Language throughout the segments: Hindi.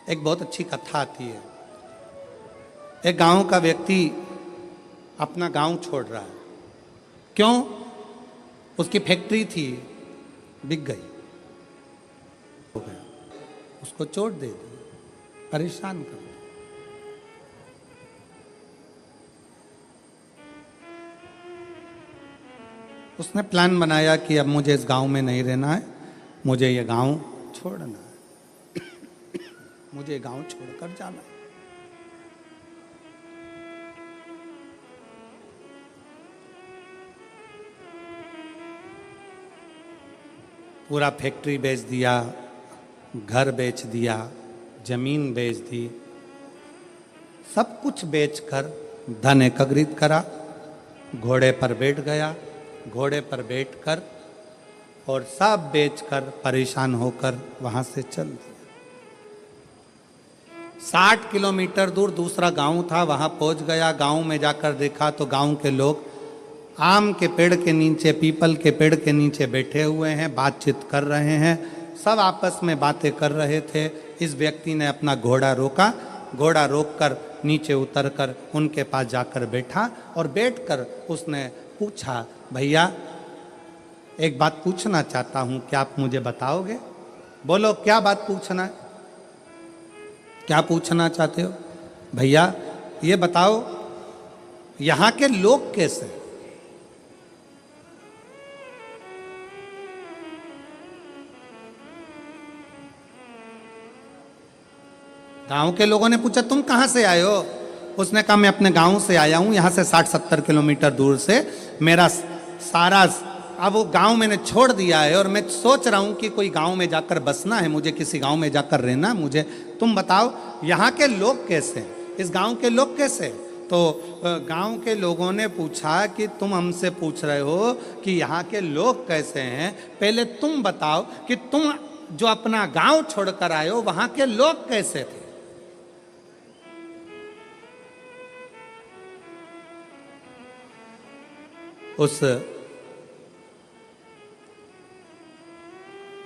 एक बहुत अच्छी कथा आती है। एक गांव का व्यक्ति अपना गांव छोड़ रहा है। क्यों? उसकी फैक्ट्री थी, बिक गई, हो गया, उसको चोट दे दी, परेशान कर दिया। उसने प्लान बनाया कि अब मुझे इस गांव में नहीं रहना है, मुझे ये गांव छोड़ना है, मुझे गांव छोड़कर जाना है। पूरा फैक्ट्री बेच दिया, घर बेच दिया, जमीन बेच दी, सब कुछ बेचकर धन एकत्रित करा, घोड़े पर बैठ गया, घोड़े पर बैठकर और सब बेचकर परेशान होकर वहां से चल दिया। 60 किलोमीटर दूर दूसरा गांव था, वहां पहुंच गया। गांव में जाकर देखा तो गांव के लोग आम के पेड़ के नीचे, पीपल के पेड़ के नीचे बैठे हुए हैं, बातचीत कर रहे हैं, सब आपस में बातें कर रहे थे। इस व्यक्ति ने अपना घोड़ा रोका, घोड़ा रोककर नीचे उतरकर उनके पास जाकर बैठा और बैठकर उसने पूछा, भैया एक बात पूछना चाहता हूं, क्या आप मुझे बताओगे? बोलो, क्या बात पूछना है? क्या पूछना चाहते हो? भैया ये बताओ, यहां के लोग कैसे? गांव के लोगों ने पूछा, तुम कहां से आए हो? उसने कहा, मैं अपने गांव से आया हूं, यहां से 60-70 किलोमीटर दूर से। मेरा सारा अब वो गांव मैंने छोड़ दिया है और मैं सोच रहा हूं कि कोई गांव में जाकर बसना है, मुझे किसी गांव में जाकर रहना है। मुझे तुम बताओ, यहाँ के लोग कैसे हैं, इस गांव के लोग कैसे? तो गांव के लोगों ने पूछा कि तुम हमसे पूछ रहे हो कि यहाँ के लोग कैसे हैं, पहले तुम बताओ कि तुम जो अपना गांव छोड़कर आए हो वहां के लोग कैसे थे? उस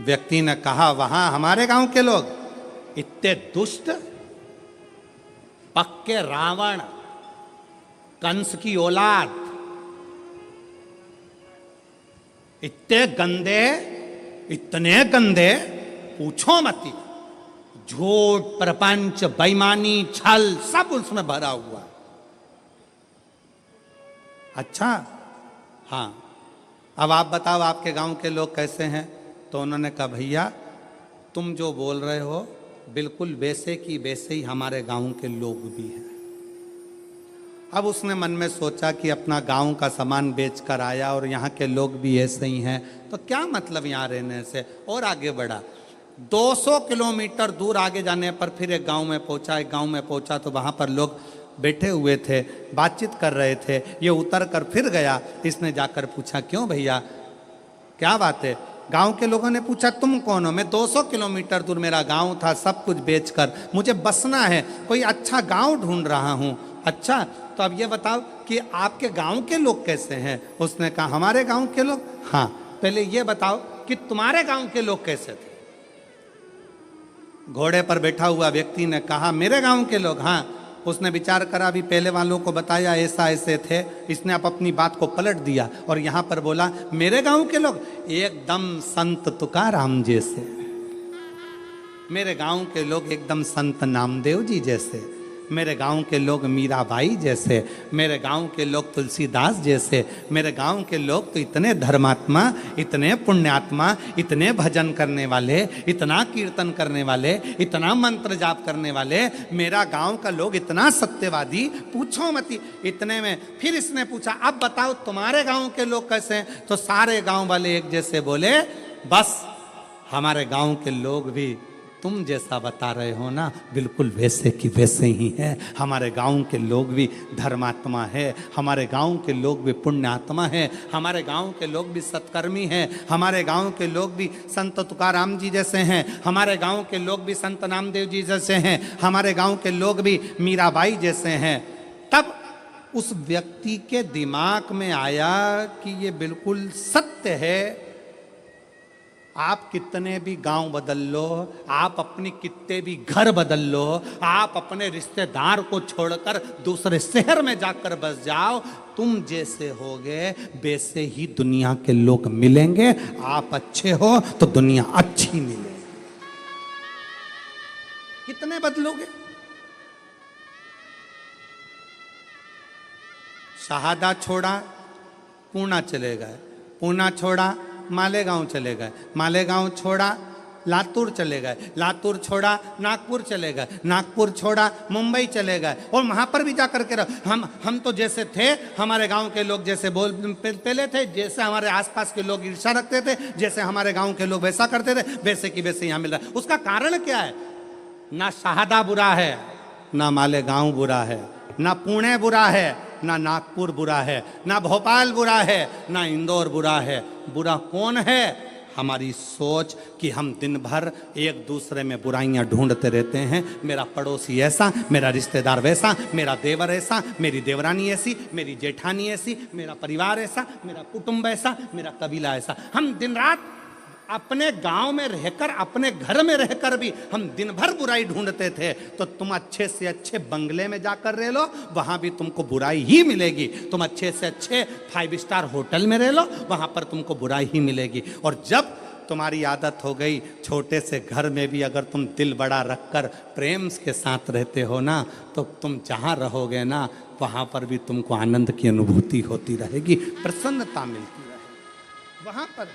व्यक्ति ने कहा, वहां हमारे गांव के लोग इतने दुष्ट, पक्के रावण, कंस की औलाद, इतने गंदे, इतने गंदे, पूछो मत। झूठ, प्रपंच, बेईमानी, छल, सब उसमें भरा हुआ। अच्छा, हाँ, अब आप बताओ आपके गांव के लोग कैसे हैं? तो उन्होंने कहा, भैया तुम जो बोल रहे हो बिल्कुल वैसे की वैसे ही हमारे गांव के लोग भी हैं। अब उसने मन में सोचा कि अपना गांव का सामान बेचकर आया और यहाँ के लोग भी ऐसे ही हैं, तो क्या मतलब यहाँ रहने से? और आगे बढ़ा, 200 किलोमीटर दूर आगे जाने पर फिर एक गांव में पहुंचा। एक गांव में पहुंचा तो वहाँ पर लोग बैठे हुए थे, बातचीत कर रहे थे। ये उतर कर फिर गया, इसने जाकर पूछा, क्यों भैया, क्या बात है? गांव के लोगों ने पूछा, तुम कौन हो? मैं 200 किलोमीटर दूर मेरा गांव था, सब कुछ बेचकर मुझे बसना है, कोई अच्छा गांव ढूंढ रहा हूं। अच्छा, तो अब ये बताओ कि आपके गांव के लोग कैसे हैं? उसने कहा, हमारे गांव के लोग? हाँ, पहले ये बताओ कि तुम्हारे गांव के लोग कैसे थे? घोड़े पर बैठा हुआ व्यक्ति ने कहा, मेरे गांव के लोग? हाँ। उसने विचार करा, अभी पहले वालों को बताया ऐसा ऐसे थे, इसने अब अपनी बात को पलट दिया और यहां पर बोला, मेरे गांव के लोग एकदम संत तुकाराम जैसे, मेरे गांव के लोग एकदम संत नामदेव जी जैसे, मेरे गांव के लोग मीराबाई जैसे, मेरे गांव के लोग तुलसीदास जैसे, मेरे गांव के लोग तो इतने धर्मात्मा, इतने पुण्यात्मा, इतने भजन करने वाले, इतना कीर्तन करने वाले, इतना मंत्र जाप करने वाले, मेरा गांव का लोग इतना सत्यवादी, पूछो मत। इतने में फिर इसने पूछा, अब बताओ तुम्हारे गांव के लोग कैसे हैं? तो सारे गांव वाले एक जैसे बोले, बस हमारे गांव के लोग भी तुम जैसा बता रहे हो ना, बिल्कुल वैसे की वैसे ही हैं। हमारे गांव के लोग भी धर्मात्मा है, हमारे गांव के लोग भी पुण्यात्मा है, हमारे गांव के लोग भी सत्कर्मी हैं, हमारे गांव के लोग भी संत तुकाराम जी जैसे हैं, हमारे गांव के लोग भी संत नामदेव जी जैसे हैं, हमारे गांव के लोग भी मीराबाई जैसे हैं। तब उस व्यक्ति के दिमाग में आया कि ये बिल्कुल सत्य है। आप कितने भी गांव बदल लो, आप अपनी कितने भी घर बदल लो, आप अपने रिश्तेदार को छोड़कर दूसरे शहर में जाकर बस जाओ, तुम जैसे होगे वैसे ही दुनिया के लोग मिलेंगे। आप अच्छे हो तो दुनिया अच्छी मिलेगी। कितने बदलोगे? शहादा छोड़ा पूना चले गए, पूना छोड़ा मालेगांव चले गए, मालेगांव छोड़ा लातूर चले गए, लातूर छोड़ा नागपुर चले गए, नागपुर छोड़ा मुंबई चले गए। और वहां पर भी जाकर के हम तो जैसे थे, हमारे गांव के लोग जैसे पहले थे, जैसे हमारे आसपास के लोग ईर्ष्या रखते थे, जैसे हमारे गांव के लोग वैसा करते थे, वैसे की वैसे यहां मिल रहा है। उसका कारण क्या है? ना शहादा बुरा है, ना मालेगांव बुरा है, ना पुणे बुरा है, ना नागपुर बुरा है, ना भोपाल बुरा है, ना इंदौर बुरा है। बुरा कौन है? हमारी सोच कि हम दिन भर एक दूसरे में बुराइयां ढूंढते रहते हैं। मेरा पड़ोसी ऐसा, मेरा रिश्तेदार वैसा, मेरा देवर ऐसा, मेरी देवरानी ऐसी, मेरी जेठानी ऐसी, मेरा परिवार ऐसा, मेरा कुटुंब ऐसा, मेरा कबीला ऐसा। हम दिन रात अपने गांव में रहकर, अपने घर में रहकर भी हम दिन भर बुराई ढूंढते थे। तो तुम अच्छे से अच्छे बंगले में जाकर रह लो, वहां भी तुमको बुराई ही मिलेगी। तुम अच्छे से अच्छे 5 स्टार होटल में रह लो, वहां पर तुमको बुराई ही मिलेगी। और जब तुम्हारी आदत हो गई छोटे से घर में भी अगर तुम दिल बड़ा रखकर प्रेम के साथ रहते हो ना, तो तुम जहां रहोगे ना, वहां पर भी तुमको आनंद की अनुभूति होती रहेगी, प्रसन्नता मिलती रहेगी वहां पर।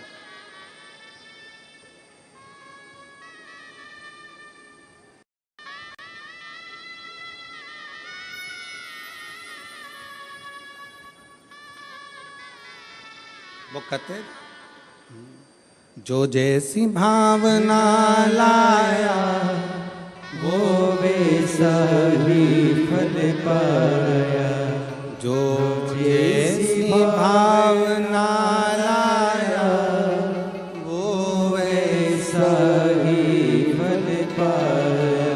वो कहते जो जैसी भावना लाया वो वैसा ही फल पाया। जो जैसी भावना लाया वो वैसा ही फल पाया।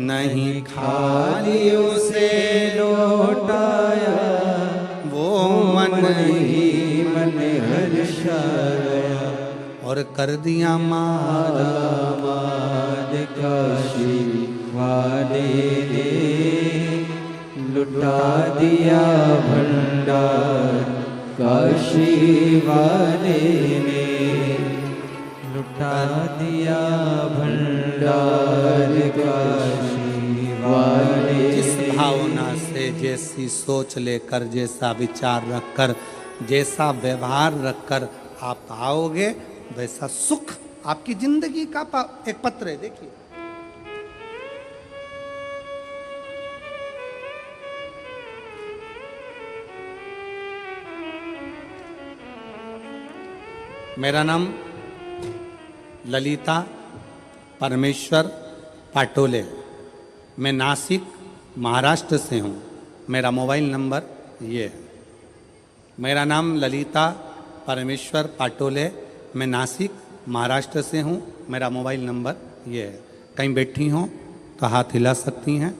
नहीं खाली उसे लौटाया वो मन ही मन हर्षाया। और कर दिया माला माद काशी वाले ने लुटा दिया भंडार। काशी वाले ने लुटा दिया भंडार। काशी वाले जिस भावना से, जैसी सोच लेकर, जैसा विचार रखकर, जैसा व्यवहार रखकर आप आओगे, वैसा सुख आपकी जिंदगी का एक पत्र है। देखिए, मेरा नाम ललिता परमेश्वर पाटोले, मैं नासिक महाराष्ट्र से हूँ। मेरा मोबाइल नंबर ये है। मेरा नाम ललिता परमेश्वर पाटोले, मैं नासिक महाराष्ट्र से हूँ। मेरा मोबाइल नंबर ये है। कहीं बैठी हों तो हाथ हिला सकती हैं,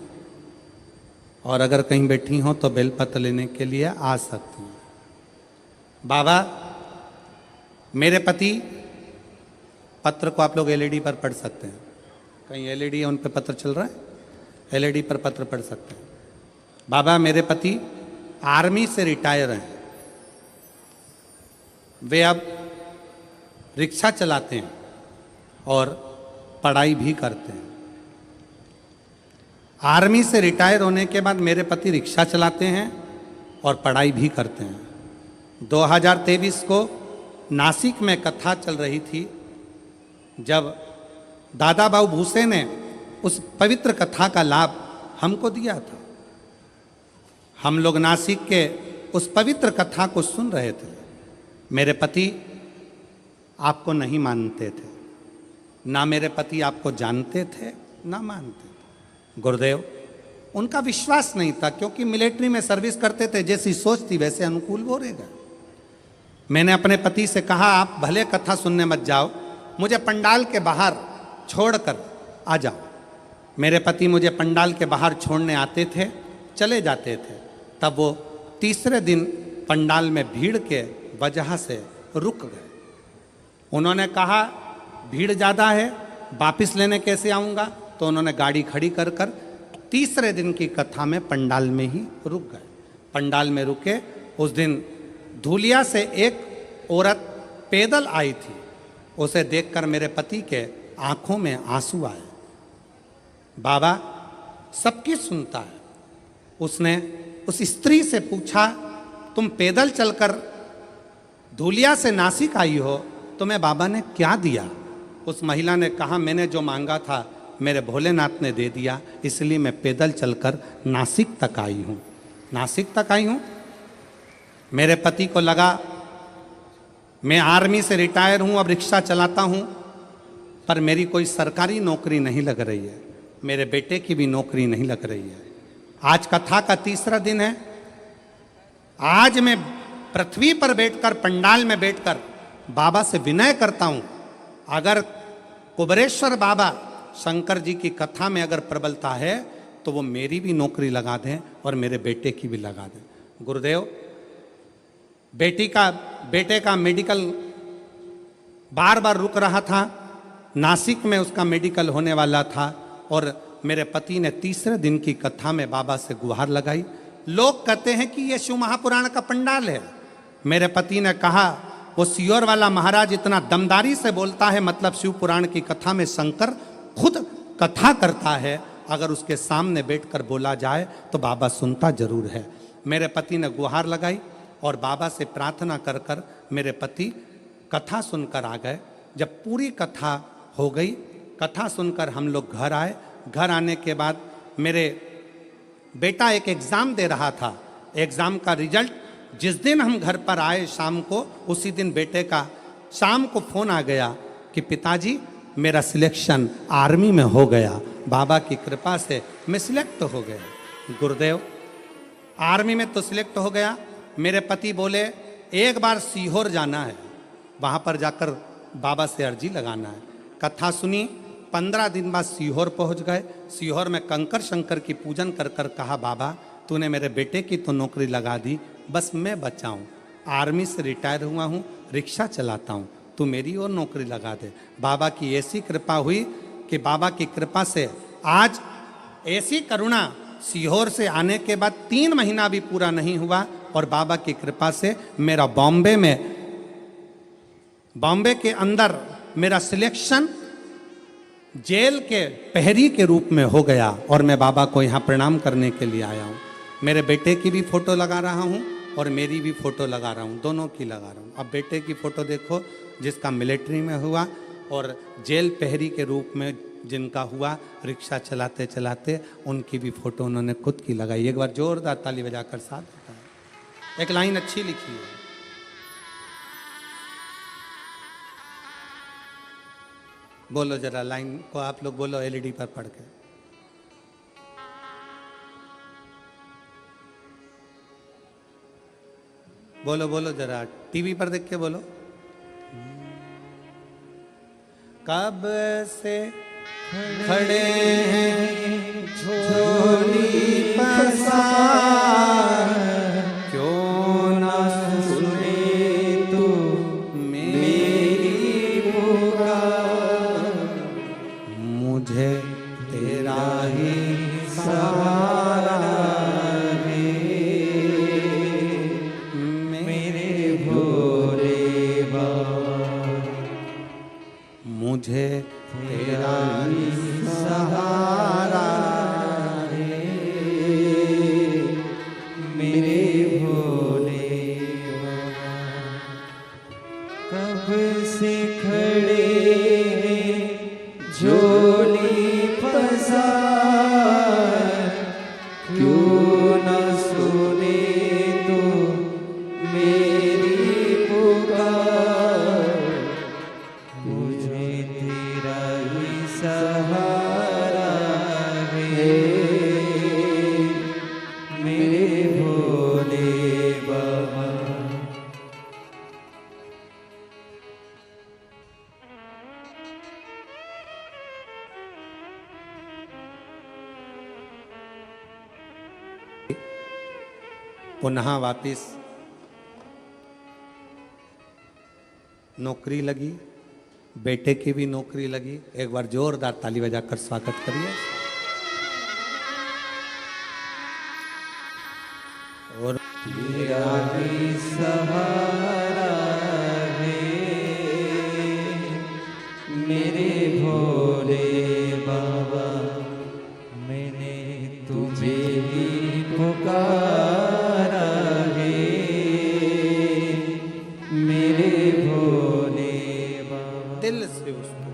और अगर कहीं बैठी हों तो बेलपत्र लेने के लिए आ सकती हैं। बाबा, मेरे पति, पत्र को आप लोग एलईडी पर पढ़ सकते हैं। कहीं एलईडी है उन पर पत्र चल रहा है, एलईडी पर पत्र पढ़ सकते हैं। बाबा, मेरे पति आर्मी से रिटायर हैं। वे अब रिक्शा चलाते हैं और पढ़ाई भी करते हैं। आर्मी से रिटायर होने के बाद मेरे पति रिक्शा चलाते हैं और पढ़ाई भी करते हैं। 2023 को नासिक में कथा चल रही थी, जब दादा बाबू भूसे ने उस पवित्र कथा का लाभ हमको दिया था। हम लोग नासिक के उस पवित्र कथा को सुन रहे थे। मेरे पति आपको नहीं मानते थे, ना मेरे पति आपको जानते थे ना मानते थे। गुरुदेव, उनका विश्वास नहीं था, क्योंकि मिलिट्री में सर्विस करते थे। जैसी सोच थी वैसे अनुकूल वो रहेगा। मैंने अपने पति से कहा, आप भले कथा सुनने मत जाओ, मुझे पंडाल के बाहर छोड़कर आ जाओ। मेरे पति मुझे पंडाल के बाहर छोड़ने आते थे, चले जाते थे। तब वो तीसरे दिन पंडाल में भीड़ के वजह से रुक गए। उन्होंने कहा भीड़ ज़्यादा है, वापिस लेने कैसे आऊँगा? तो उन्होंने गाड़ी खड़ी कर कर तीसरे दिन की कथा में पंडाल में ही रुक गए। पंडाल में रुके। उस दिन धूलिया से एक औरत पैदल आई थी। उसे देखकर मेरे पति के आंखों में आंसू आए। बाबा सबकी सुनता है। उसने उस स्त्री से पूछा, तुम पैदल चलकर धूलिया से नासिक आई हो, तुम्हें बाबा ने क्या दिया? उस महिला ने कहा, मैंने जो मांगा था मेरे भोलेनाथ ने दे दिया, इसलिए मैं पैदल चलकर नासिक तक आई हूँ। नासिक तक आई हूँ। मेरे पति को लगा मैं आर्मी से रिटायर हूँ, अब रिक्शा चलाता हूँ, पर मेरी कोई सरकारी नौकरी नहीं लग रही है, मेरे बेटे की भी नौकरी नहीं लग रही है। आज कथा का तीसरा दिन है। आज मैं पृथ्वी पर बैठकर, पंडाल में बैठकर बाबा से विनय करता हूँ, अगर कुबरेश्वर बाबा शंकर जी की कथा में अगर प्रबलता है तो वो मेरी भी नौकरी लगा दें और मेरे बेटे की भी लगा दें। गुरुदेव, बेटे का मेडिकल बार बार रुक रहा था, नासिक में उसका मेडिकल होने वाला था, और मेरे पति ने तीसरे दिन की कथा में बाबा से गुहार लगाई। लोग कहते हैं कि ये शिव महापुराण का पंडाल है। मेरे पति ने कहा, वो सियोर वाला महाराज इतना दमदारी से बोलता है, मतलब शिव पुराण की कथा में शंकर खुद कथा करता है, अगर उसके सामने बैठकर बोला जाए तो बाबा सुनता जरूर है। मेरे पति ने गुहार लगाई और बाबा से प्रार्थना कर कर मेरे पति कथा सुनकर आ गए। जब पूरी कथा हो गई, कथा सुनकर हम लोग घर आए। घर आने के बाद मेरे बेटा एक एग्ज़ाम दे रहा था। एग्ज़ाम का रिजल्ट जिस दिन हम घर पर आए शाम को, उसी दिन बेटे का शाम को फ़ोन आ गया कि पिताजी मेरा सिलेक्शन आर्मी में हो गया, बाबा की कृपा से मैं सिलेक्ट हो गया। गुरुदेव, आर्मी में तो सिलेक्ट हो गया। मेरे पति बोले एक बार सीहोर जाना है, वहाँ पर जाकर बाबा से अर्जी लगाना है। कथा सुनी, 15 दिन बाद सीहोर पहुँच गए। सीहोर में कंकर शंकर की पूजन कर कर कहा, बाबा तूने मेरे बेटे की तो नौकरी लगा दी, बस मैं बचा हूँ, आर्मी से रिटायर हुआ हूँ, रिक्शा चलाता हूँ, तू मेरी और नौकरी लगा दे। बाबा की ऐसी कृपा हुई कि बाबा की कृपा से आज ऐसी करुणा, सीहोर से आने के बाद 3 महीना भी पूरा नहीं हुआ और बाबा की कृपा से मेरा बॉम्बे के अंदर मेरा सिलेक्शन जेल के प्रहरी के रूप में हो गया और मैं बाबा को यहाँ प्रणाम करने के लिए आया हूँ। मेरे बेटे की भी फोटो लगा रहा हूँ और मेरी भी फोटो लगा रहा हूँ, दोनों की लगा रहा हूँ। अब बेटे की फोटो देखो जिसका मिलिट्री में हुआ, और जेल प्रहरी के रूप में जिनका हुआ रिक्शा चलाते चलाते, उनकी भी फोटो उन्होंने खुद की लगाई। एक बार जोरदार ताली बजाकर साथ देता है। एक लाइन अच्छी लिखी है, बोलो जरा लाइन को आप लोग बोलो एलईडी पर पढ़ के। बोलो बोलो जरा, टीवी पर देख के बोलो। कब से खड़े हैं झोली पसार, क्यों ना सुने तू मेरी पुकार, मुझे तेरा ही सहारा है, मेरे भोले बाबा, मुझे तेरा ही सहारा है, मेरे भोले बाबा। कब से खड़े हैं झोली पसार, क्यों न सुने तो मेरी पुकार, मुझे तेरा ही सहारा है, मेरे भोले बाबा। पुनः वापिस नौकरी लगी, बेटे की भी नौकरी लगी। एक बार जोरदार ताली बजाकर स्वागत करिए। और तेरा ही सहारा है मेरे भोले बाबा, मैंने तुझे ही पुकारा है मेरे भोले बाबा। दिल से उसको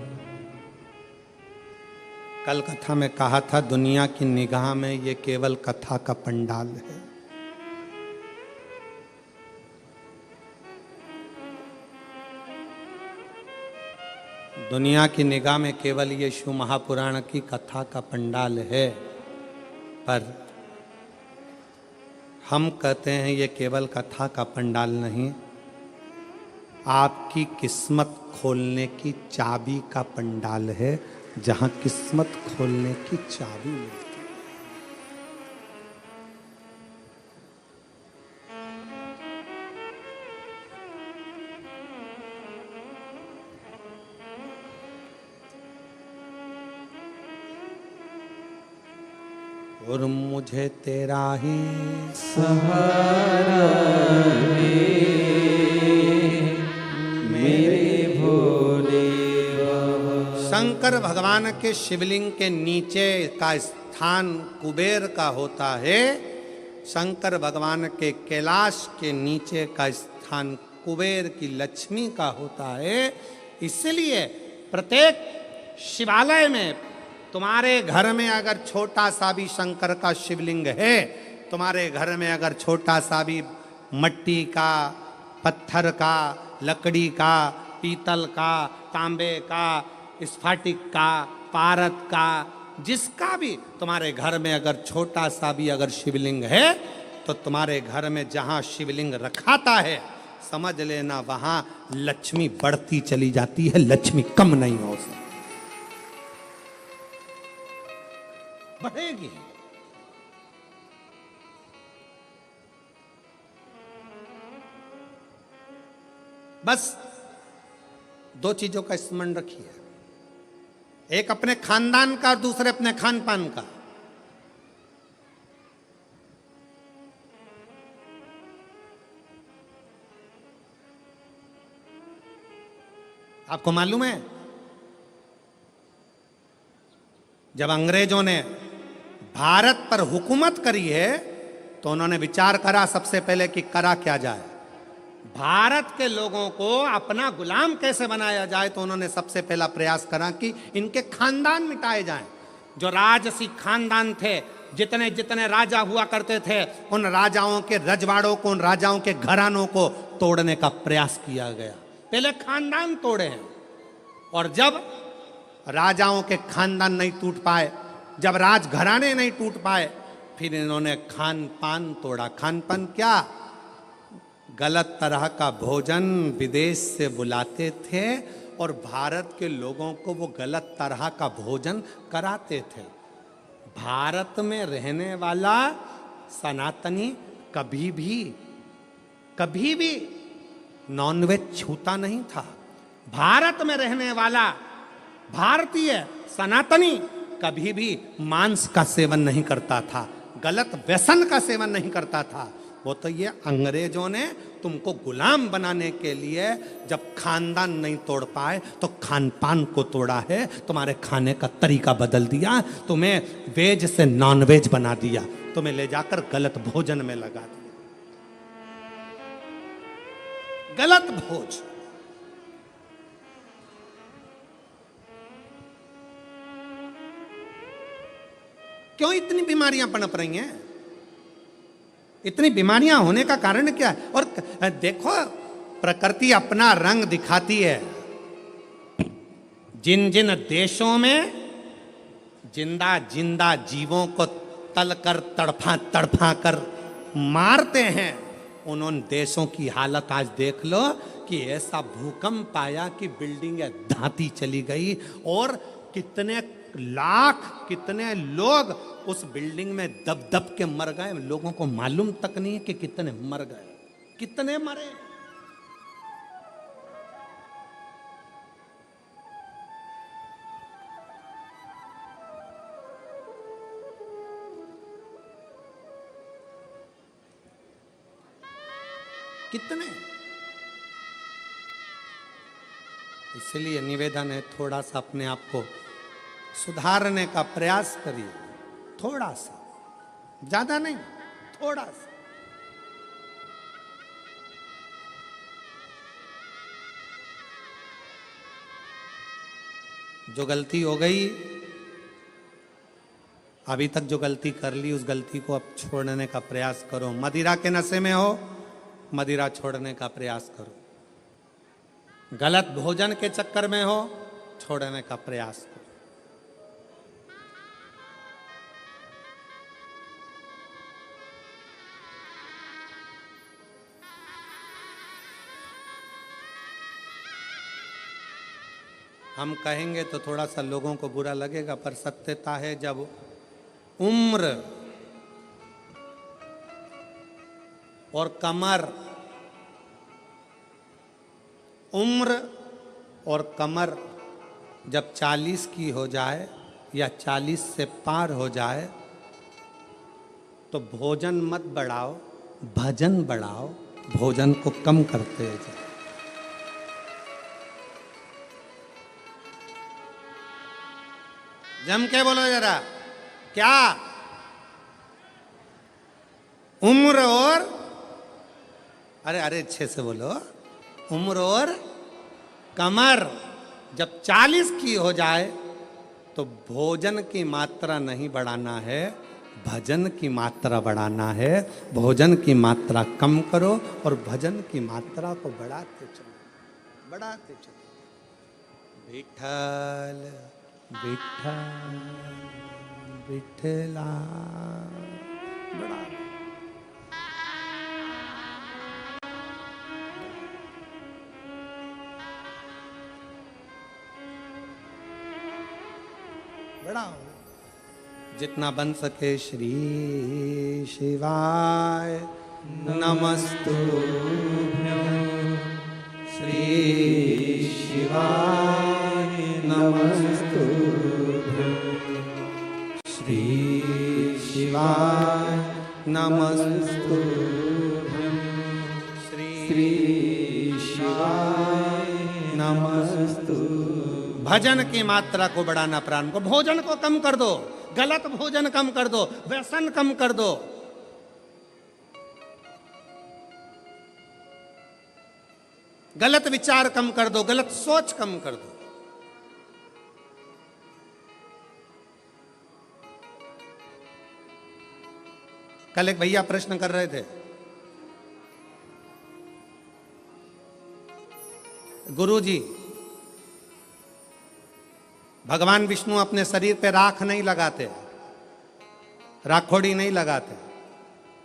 कल कथा में कहा था, दुनिया की निगाह में ये केवल कथा का पंडाल है। दुनिया की निगाह में केवल ये शिव महापुराण की कथा का पंडाल है, पर हम कहते हैं ये केवल कथा का पंडाल नहीं, आपकी किस्मत खोलने की चाबी का पंडाल है, जहां किस्मत खोलने की चाबी मिलती है। और मुझे तेरा ही सहारा है मेरे भोले बाबा। शंकर भगवान के शिवलिंग के नीचे का स्थान कुबेर का होता है। शंकर भगवान के कैलाश के नीचे का स्थान कुबेर की लक्ष्मी का होता है। इसलिए प्रत्येक शिवालय में तुम्हारे घर में अगर छोटा सा भी शंकर का शिवलिंग है, तुम्हारे घर में अगर छोटा सा भी मट्टी का, पत्थर का, लकड़ी का, पीतल का, तांबे का, स्फटिक का, पारद का, जिसका भी तुम्हारे घर में अगर छोटा सा भी अगर शिवलिंग है, तो तुम्हारे घर में जहाँ शिवलिंग रखाता है, समझ लेना वहाँ लक्ष्मी बढ़ती चली जाती है, लक्ष्मी कम नहीं हो सकती, बढ़ेगी। बस दो चीजों का स्मरण रखिए, एक अपने खानदान का और दूसरे अपने खान पान का। आपको मालूम है, जब अंग्रेजों ने भारत पर हुकूमत करी है, तो उन्होंने विचार करा सबसे पहले कि करा क्या जाए, भारत के लोगों को अपना गुलाम कैसे बनाया जाए। तो उन्होंने सबसे पहला प्रयास करा कि इनके खानदान मिटाए जाएं। जो राजसी खानदान थे, जितने जितने राजा हुआ करते थे, उन राजाओं के रजवाड़ों को, उन राजाओं के घरानों को तोड़ने का प्रयास किया गया। पहले खानदान तोड़े हैं, और जब राजाओं के खानदान नहीं टूट पाए, जब राजघराने नहीं टूट पाए, फिर इन्होंने खान पान तोड़ा। खान पान क्या? गलत तरह का भोजन विदेश से बुलाते थे और भारत के लोगों को वो गलत तरह का भोजन कराते थे। भारत में रहने वाला सनातनी कभी भी नॉनवेज छूता नहीं था। भारत में रहने वाला भारतीय सनातनी कभी भी मांस का सेवन नहीं करता था, गलत व्यसन का सेवन नहीं करता था। वो तो ये अंग्रेजों ने तुमको गुलाम बनाने के लिए जब खानदान नहीं तोड़ पाए तो खान पान को तोड़ा है, तुम्हारे खाने का तरीका बदल दिया, तुम्हें वेज से नॉन वेज बना दिया, तुम्हें ले जाकर गलत भोजन में लगा दिया। गलत भोज। क्यों इतनी बीमारियां पनप रही हैं? इतनी बीमारियां होने का कारण क्या है? और देखो, प्रकृति अपना रंग दिखाती है। जिन जिन देशों में जिंदा जिंदा जीवों को तलकर तड़फा कर मारते हैं, उन देशों की हालत आज देख लो कि ऐसा भूकंप आया कि बिल्डिंगें धाती चली गई और कितने लाख, कितने लोग उस बिल्डिंग में दब दब के मर गए। लोगों को मालूम तक नहीं है कि कितने मर गए, कितने मरे। कितने। इसलिए निवेदन है, थोड़ा सा अपने आप को सुधारने का प्रयास करिए, थोड़ा सा, ज्यादा नहीं, थोड़ा सा। जो गलती हो गई, अभी तक जो गलती कर ली, उस गलती को अब छोड़ने का प्रयास करो। मदिरा के नशे में हो, मदिरा छोड़ने का प्रयास करो। गलत भोजन के चक्कर में हो, छोड़ने का प्रयास करो। हम कहेंगे तो थोड़ा सा लोगों को बुरा लगेगा, पर सत्यता है, जब उम्र और कमर, उम्र और कमर जब 40 की हो जाए या 40 से पार हो जाए, तो भोजन मत बढ़ाओ, भजन बढ़ाओ, भोजन को कम करते जाओ। जम के बोलो जरा, क्या? उम्र और, अरे अरे अच्छे से बोलो, उम्र और कमर जब 40 की हो जाए, तो भोजन की मात्रा नहीं बढ़ाना है, भजन की मात्रा बढ़ाना है। भोजन की मात्रा कम करो और भजन की मात्रा को बढ़ाते चलो, बढ़ाते चलो। विठल विठल विठला, बढ़ा। बढ़ाओ जितना बन सके। श्री शिवाय नमस्तुभ्यं, श्री शिवाय नमस्तुभ्यं, श्री शिवाय नमस्तुभ्यं, श्री शिवाय नमस्तुभ्यं। भजन की मात्रा को बढ़ाना, प्राण को, भोजन को कम कर दो, गलत भोजन कम कर दो, व्यसन कम कर दो। गलत विचार कम कर दो, गलत सोच कम कर दो। कल एक भैया प्रश्न कर रहे थे, गुरुजी, भगवान विष्णु अपने शरीर पे राख नहीं लगाते, राखोड़ी नहीं लगाते,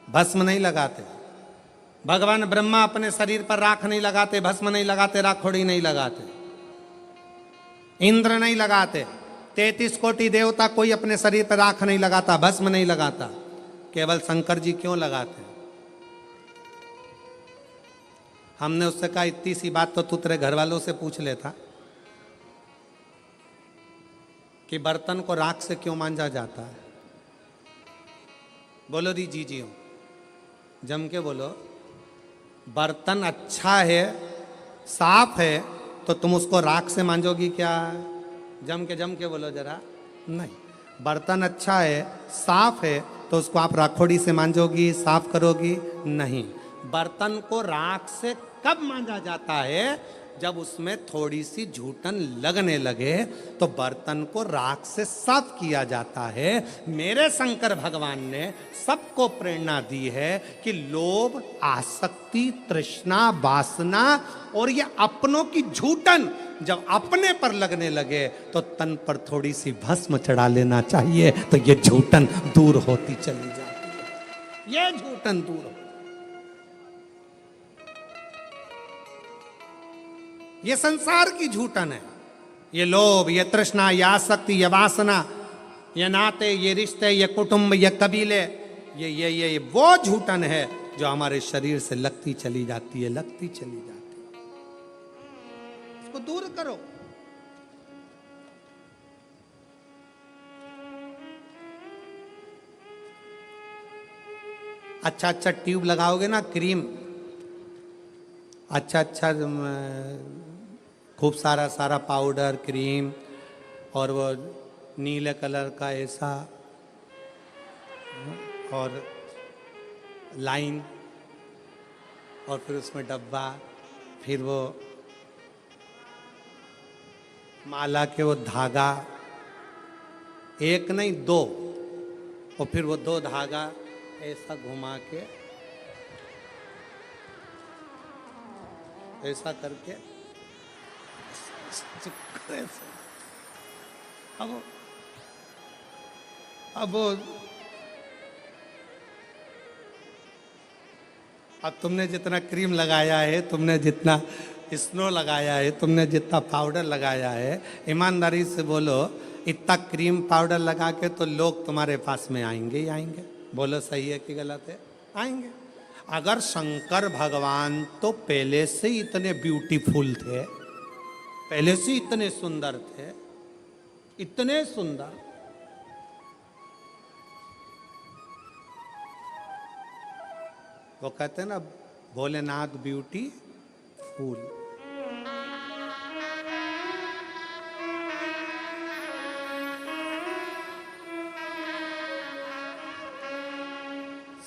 भस्म नहीं लगाते। भगवान ब्रह्मा अपने शरीर पर राख नहीं लगाते, भस्म नहीं लगाते, राखोड़ी नहीं लगाते। इंद्र नहीं लगाते। 33 कोटि देवता कोई अपने शरीर पर राख नहीं लगाता, भस्म नहीं लगाता। केवल शंकर जी क्यों लगाते? हमने उससे कहा, इतनी सी बात तो तू तेरे घर वालों से पूछ लेता कि बर्तन को राख से क्यों मांजा जाता है। बोलो दी जी हो, जम के बोलो। बर्तन अच्छा है, साफ है, तो तुम उसको राख से मांजोगी क्या? जम के बोलो जरा। नहीं, बर्तन अच्छा है, साफ है, तो उसको आप राखोड़ी से मांजोगी, साफ करोगी? नहीं। बर्तन को राख से कब मांजा जाता है? जब उसमें थोड़ी सी झूठन लगने लगे तो बर्तन को राख से साफ किया जाता है। मेरे शंकर भगवान ने सबको प्रेरणा दी है कि लोभ, आसक्ति, तृष्णा, वासना और ये अपनों की झूठन जब अपने पर लगने लगे तो तन पर थोड़ी सी भस्म चढ़ा लेना चाहिए, तो ये झूठन दूर होती चली जाती है। ये झूठन दूर हो। ये संसार की झूठन है। ये लोभ, ये तृष्णा, ये आसक्ति, ये वासना, ये नाते, ये रिश्ते, ये कुटुंब, ये कबीले, ये वो झूठन है जो हमारे शरीर से लगती चली जाती है, लगती चली जाती है। इसको दूर करो। अच्छा ट्यूब लगाओगे ना, क्रीम, अच्छा अच्छा खूब सारा सारा पाउडर क्रीम और वो नीले कलर का ऐसा और लाइन और फिर उसमें डब्बा, फिर वो माला के वो धागा, एक नहीं दो, और फिर वो दो धागा ऐसा घुमा के ऐसा करके अब तुमने जितना क्रीम लगाया है, तुमने जितना स्नो लगाया है, तुमने जितना पाउडर लगाया है, ईमानदारी से बोलो इतना क्रीम पाउडर लगा के तो लोग तुम्हारे पास में आएंगे ही आएंगे। बोलो सही है कि गलत है? आएंगे। अगर शंकर भगवान तो पहले से ही इतने ब्यूटीफुल थे, पहले से इतने सुंदर थे, इतने सुंदर, वो कहते हैं ना भोलेनाथ ब्यूटी फूल।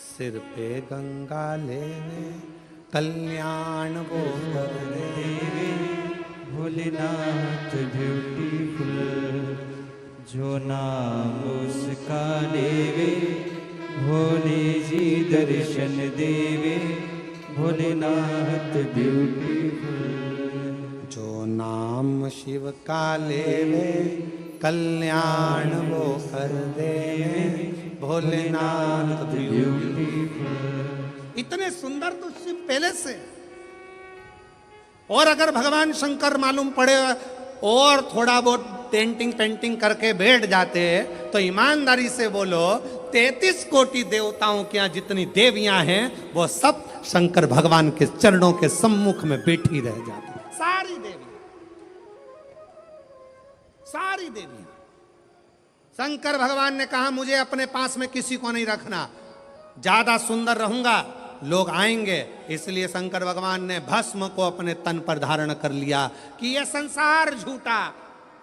सिर पे गंगा लेने कल्याण वो कर देवे, भोलेनाथ ब्यूटीफुल, जो नाम उसका लेवे, भोले जी दर्शन देवे, भोलेनाथ ब्यूटीफुल। जो नाम शिव का लेवे कल्याण वो कर देवे, भोलेनाथ ब्यूटीफुल। इतने सुंदर तो शिव पहले से। और अगर भगवान शंकर मालूम पड़े और थोड़ा बहुत पेंटिंग पेंटिंग करके बैठ जाते तो ईमानदारी से बोलो 33 कोटि देवताओं के यहाँ जितनी देवियां हैं वो सब शंकर भगवान के चरणों के सम्मुख में बैठी रह जाती। सारी देवियां, सारी देवियां। शंकर भगवान ने कहा मुझे अपने पास में किसी को नहीं रखना, ज्यादा सुंदर रहूंगा लोग आएंगे, इसलिए शंकर भगवान ने भस्म को अपने तन पर धारण कर लिया कि यह संसार झूठा,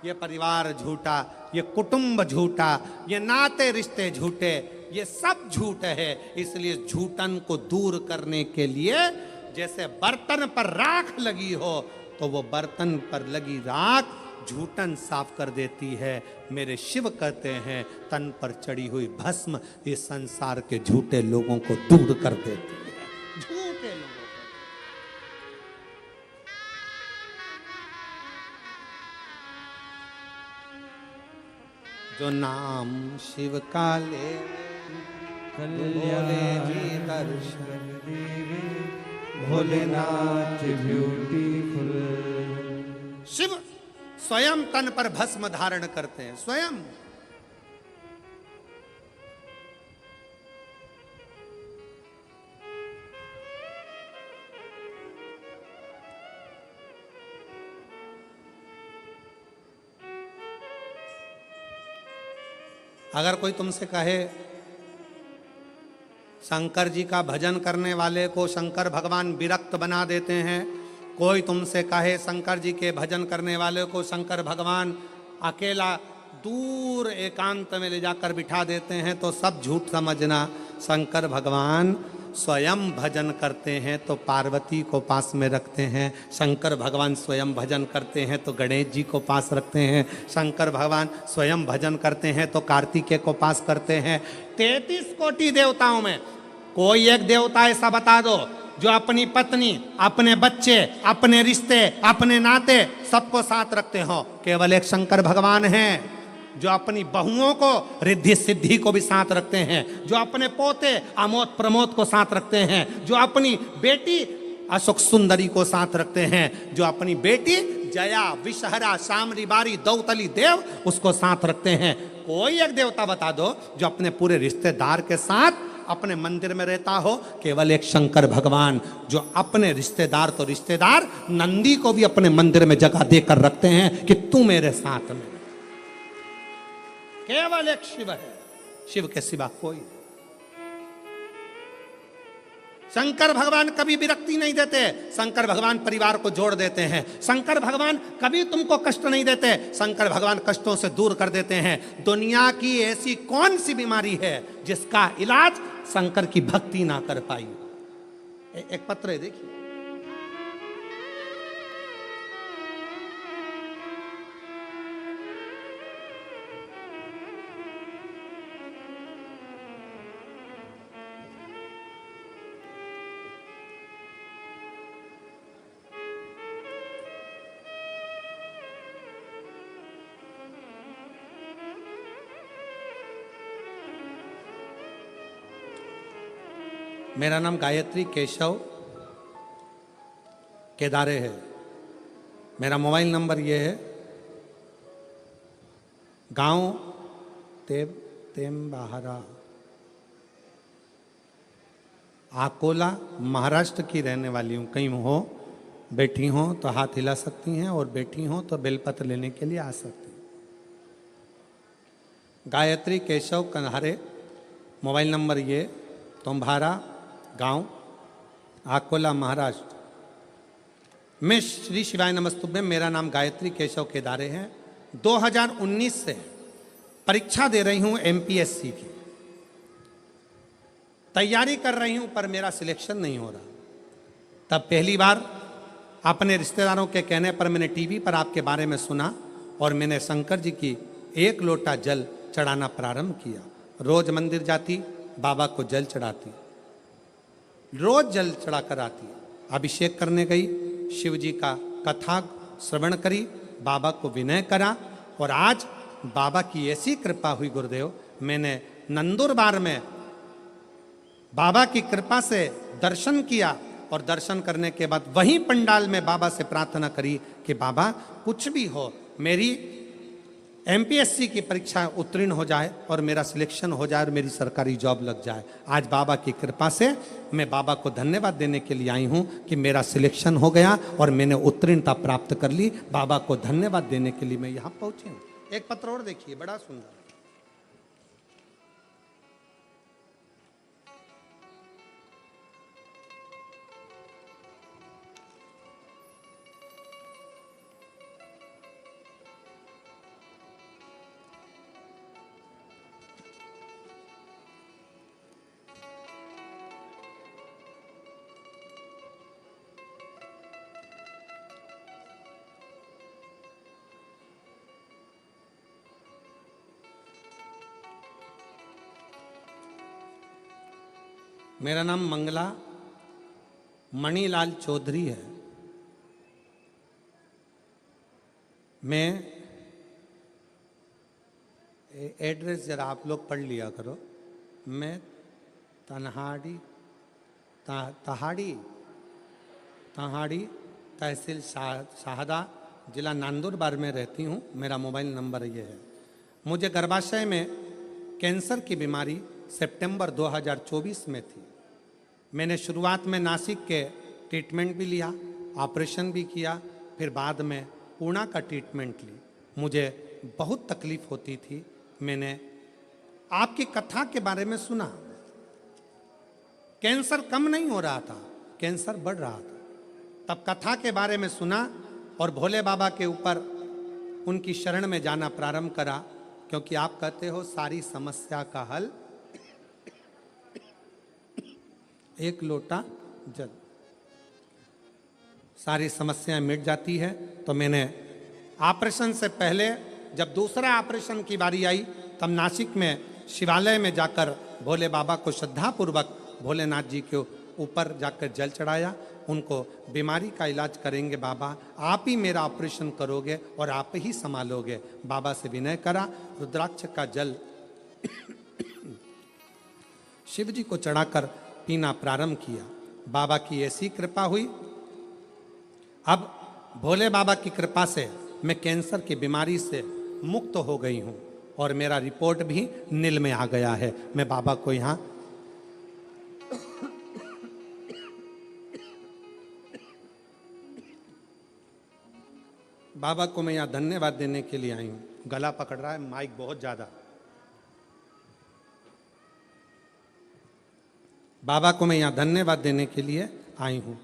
ये परिवार झूठा, ये कुटुंब झूठा, ये नाते रिश्ते झूठे, ये सब झूठ है। इसलिए झूठन को दूर करने के लिए जैसे बर्तन पर राख लगी हो तो वो बर्तन पर लगी राख झूठन साफ कर देती है। मेरे शिव कहते हैं तन पर चढ़ी हुई भस्म इस संसार के झूठे लोगों को दूर कर देती है, झूठे लोगों को। जो नाम शिव का ले भोले जी दर्शन देवे, भोलेनाथ ब्यूटीफुल। शिव स्वयं तन पर भस्म धारण करते हैं, स्वयं। अगर कोई तुमसे कहे शंकर जी का भजन करने वाले को शंकर भगवान विरक्त बना देते हैं, कोई तुमसे कहे शंकर जी के भजन करने वाले को शंकर भगवान अकेला दूर एकांत में ले जाकर बिठा देते हैं, तो सब झूठ समझना। शंकर भगवान स्वयं भजन करते हैं तो पार्वती को पास में रखते हैं, शंकर भगवान स्वयं भजन करते हैं तो गणेश जी को पास रखते हैं, शंकर भगवान स्वयं भजन करते हैं तो कार्तिकेय को पास करते हैं। 33 कोटि देवताओं में कोई एक देवता ऐसा बता दो जो अपनी पत्नी, अपने बच्चे, अपने रिश्ते, अपने नाते सबको साथ रखते हो। केवल एक शंकर भगवान हैं जो अपनी बहुओं को रिद्धि सिद्धि को भी साथ रखते हैं, जो अपने पोते अमोद प्रमोद को साथ रखते हैं, जो अपनी बेटी अशोक सुंदरी को साथ रखते हैं, जो अपनी बेटी जया विषहरा शामरी बारी दौतली देव उसको साथ रखते हैं। कोई एक देवता बता दो जो अपने पूरे रिश्तेदार के साथ अपने मंदिर में रहता हो। केवल एक शंकर भगवान जो अपने रिश्तेदार तो रिश्तेदार नंदी को भी अपने मंदिर में जगह देकर रखते हैं कि तू मेरे साथ में। केवल एक शिव है, शिव के सिवा कोई नहीं। शंकर भगवान कभी विरक्ति नहीं देते, शंकर भगवान परिवार को जोड़ देते हैं, शंकर भगवान कभी तुमको कष्ट नहीं देते, शंकर भगवान कष्टों से दूर कर देते हैं। दुनिया की ऐसी कौन सी बीमारी है जिसका इलाज शंकर की भक्ति ना कर पाई। एक पत्र है, देखिए। मेरा नाम गायत्री केशव केदारे है। मेरा मोबाइल नंबर ये है, गांव तेमबाहरा, अकोला, महाराष्ट्र की रहने वाली हूँ। कहीं हो, बैठी हो तो हाथ हिला सकती हैं, और बैठी हो तो बेलपत्र लेने के लिए आ सकती हैं। गायत्री केशव कन्हारे, मोबाइल नंबर ये, तुम्हारा गांव अकोला, महाराष्ट्र। मैं श्री शिवाय नमस्तुभ्यं, मेरा नाम गायत्री केशव केदारे है। 2019 से परीक्षा दे रही हूं एमपीएससी की, तैयारी कर रही हूं, पर मेरा सिलेक्शन नहीं हो रहा। तब पहली बार अपने रिश्तेदारों के कहने पर मैंने टीवी पर आपके बारे में सुना, और मैंने शंकर जी की 1 लोटा जल चढ़ाना प्रारंभ किया। रोज मंदिर जाती, बाबा को जल चढ़ाती, रोज जल चढ़ा कर आती, अभिषेक करने गई, शिव जी का कथा श्रवण करी, बाबा को विनय करा, और आज बाबा की ऐसी कृपा हुई गुरुदेव, मैंने नंदुरबार में बाबा की कृपा से दर्शन किया, और दर्शन करने के बाद वहीं पंडाल में बाबा से प्रार्थना करी कि बाबा कुछ भी हो, मेरी एमपीएससी की परीक्षा उत्तीर्ण हो जाए और मेरा सिलेक्शन हो जाए और मेरी सरकारी जॉब लग जाए। आज बाबा की कृपा से मैं बाबा को धन्यवाद देने के लिए आई हूँ कि मेरा सिलेक्शन हो गया और मैंने उत्तीर्णता प्राप्त कर ली। बाबा को धन्यवाद देने के लिए मैं यहाँ पहुँची हूँ। एक पत्र और देखिए, बड़ा सुंदर। मेरा नाम मंगला मणिलाल चौधरी है। मैं एड्रेस जरा आप लोग पढ़ लिया करो। मैं तहाड़ी तहसील शाहदा, जिला नंदुरबार में रहती हूँ। मेरा मोबाइल नंबर ये है। मुझे गर्भाशय में कैंसर की बीमारी सितंबर 2024 में थी। मैंने शुरुआत में नासिक के ट्रीटमेंट भी लिया, ऑपरेशन भी किया, फिर बाद में पूना का ट्रीटमेंट ली। मुझे बहुत तकलीफ होती थी। मैंने आपकी कथा के बारे में सुना। कैंसर कम नहीं हो रहा था, कैंसर बढ़ रहा था। तब कथा के बारे में सुना और भोले बाबा के ऊपर उनकी शरण में जाना प्रारंभ करा, क्योंकि आप कहते हो सारी समस्या का हल 1 लोटा जल, सारी समस्याएं मिट जाती है। तो मैंने ऑपरेशन से पहले, जब दूसरा ऑपरेशन की बारी आई, तब नासिक में शिवालय में जाकर भोले बाबा को श्रद्धापूर्वक भोलेनाथ जी के ऊपर जाकर जल चढ़ाया। उनको बीमारी का इलाज करेंगे बाबा, आप ही मेरा ऑपरेशन करोगे और आप ही संभालोगे। बाबा से विनय करा, रुद्राक्ष का जल शिव जी को चढ़ाकर पीना प्रारंभ किया। बाबा की ऐसी कृपा हुई, अब भोले बाबा की कृपा से मैं कैंसर की बीमारी से मुक्त हो गई हूँ और मेरा रिपोर्ट भी नील में आ गया है। मैं बाबा को यहाँ बाबा को मैं यहाँ धन्यवाद देने के लिए आई हूँ। गला पकड़ रहा है माइक बहुत ज़्यादा। बाबा को मैं यहाँ धन्यवाद देने के लिए आई हूँ।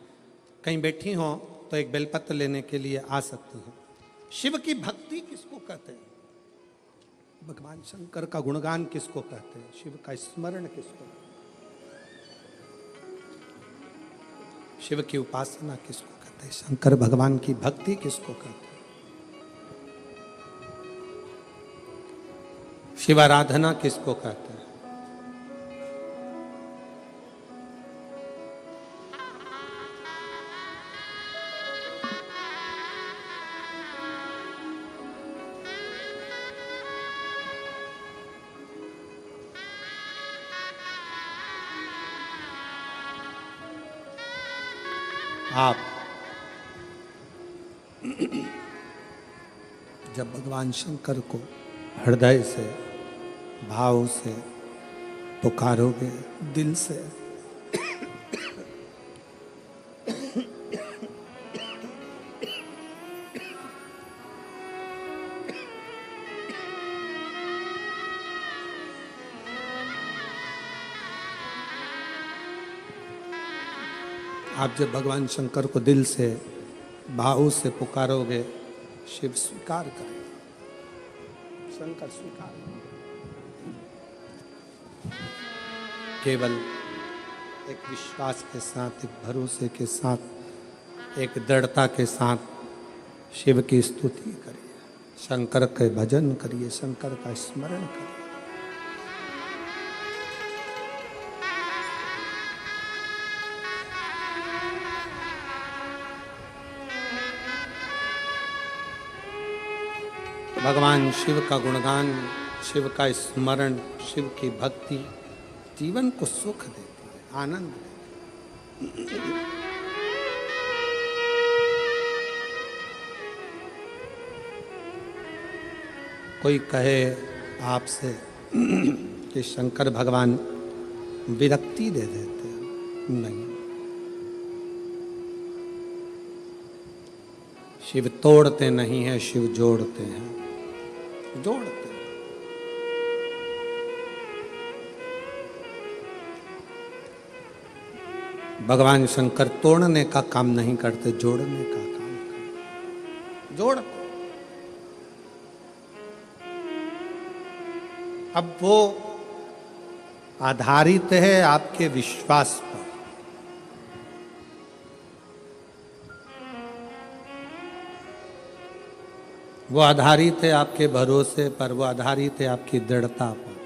कहीं बैठी हो तो एक बेलपत्र लेने के लिए आ सकती हो। शिव की भक्ति किसको कहते हैं? भगवान शंकर का गुणगान किसको कहते हैं? शिव का स्मरण किसको? शिव की उपासना किसको कहते हैं? शंकर भगवान की भक्ति किसको कहते हैं? शिवाराधना किसको कहते हैं? आप जब भगवान शंकर को हृदय से, भाव से पुकारोगे, दिल से, आप जब भगवान शंकर को दिल से, भाव से पुकारोगे, शिव स्वीकार करेगा, शंकर स्वीकार करेगा। केवल एक विश्वास के साथ, एक भरोसे के साथ, एक दृढ़ता के साथ शिव की स्तुति करिए, शंकर के भजन करिए, शंकर का स्मरण करिए। भगवान शिव का गुणगान, शिव का स्मरण, शिव की भक्ति जीवन को सुख देती है, आनंद देती है। कोई कहे आपसे कि शंकर भगवान विरक्ति दे देते हैं, नहीं। शिव तोड़ते नहीं हैं, शिव जोड़ते हैं, जोड़ते हैं। भगवान शंकर तोड़ने का काम नहीं करते, जोड़ने का काम करते, जोड़ते। अब वो आधारित है आपके विश्वास पर। वो आधारित है आपके भरोसे पर, वो आधारित है आपकी दृढ़ता पर।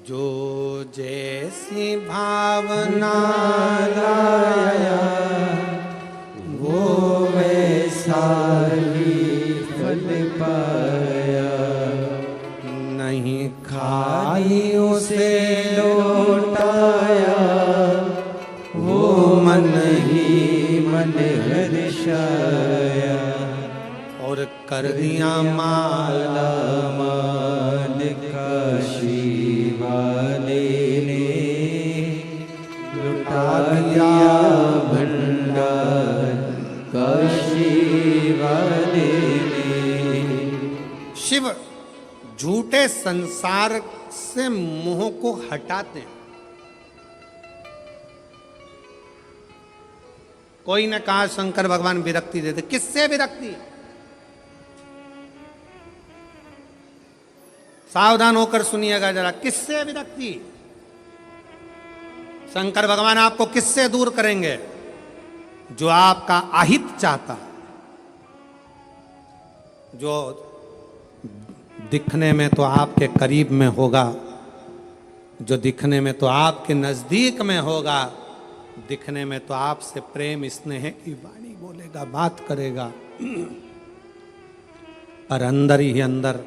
जो जैसी भावना लाया वो वैसा ही फल पाया। नहीं खाई उसे लौटाया, वो मन ही मन हर्षाया। और कर दिया माला माल काशी वाले ने, लुटा दिया भंडार काशी वाले ने। शिव झूठे संसार से मोह को हटाते हैं। कोई ने कहा शंकर भगवान विरक्ति देते, किससे विरक्ति? सावधान होकर सुनिएगा जरा, किससे विरक्ति? शंकर भगवान आपको किससे दूर करेंगे? जो आपका अहित चाहता, जो दिखने में तो आपके करीब में होगा, जो दिखने में तो आपके नजदीक में होगा, दिखने में तो आपसे प्रेम स्नेह की वाणी बोलेगा, बात करेगा, पर अंदर ही अंदर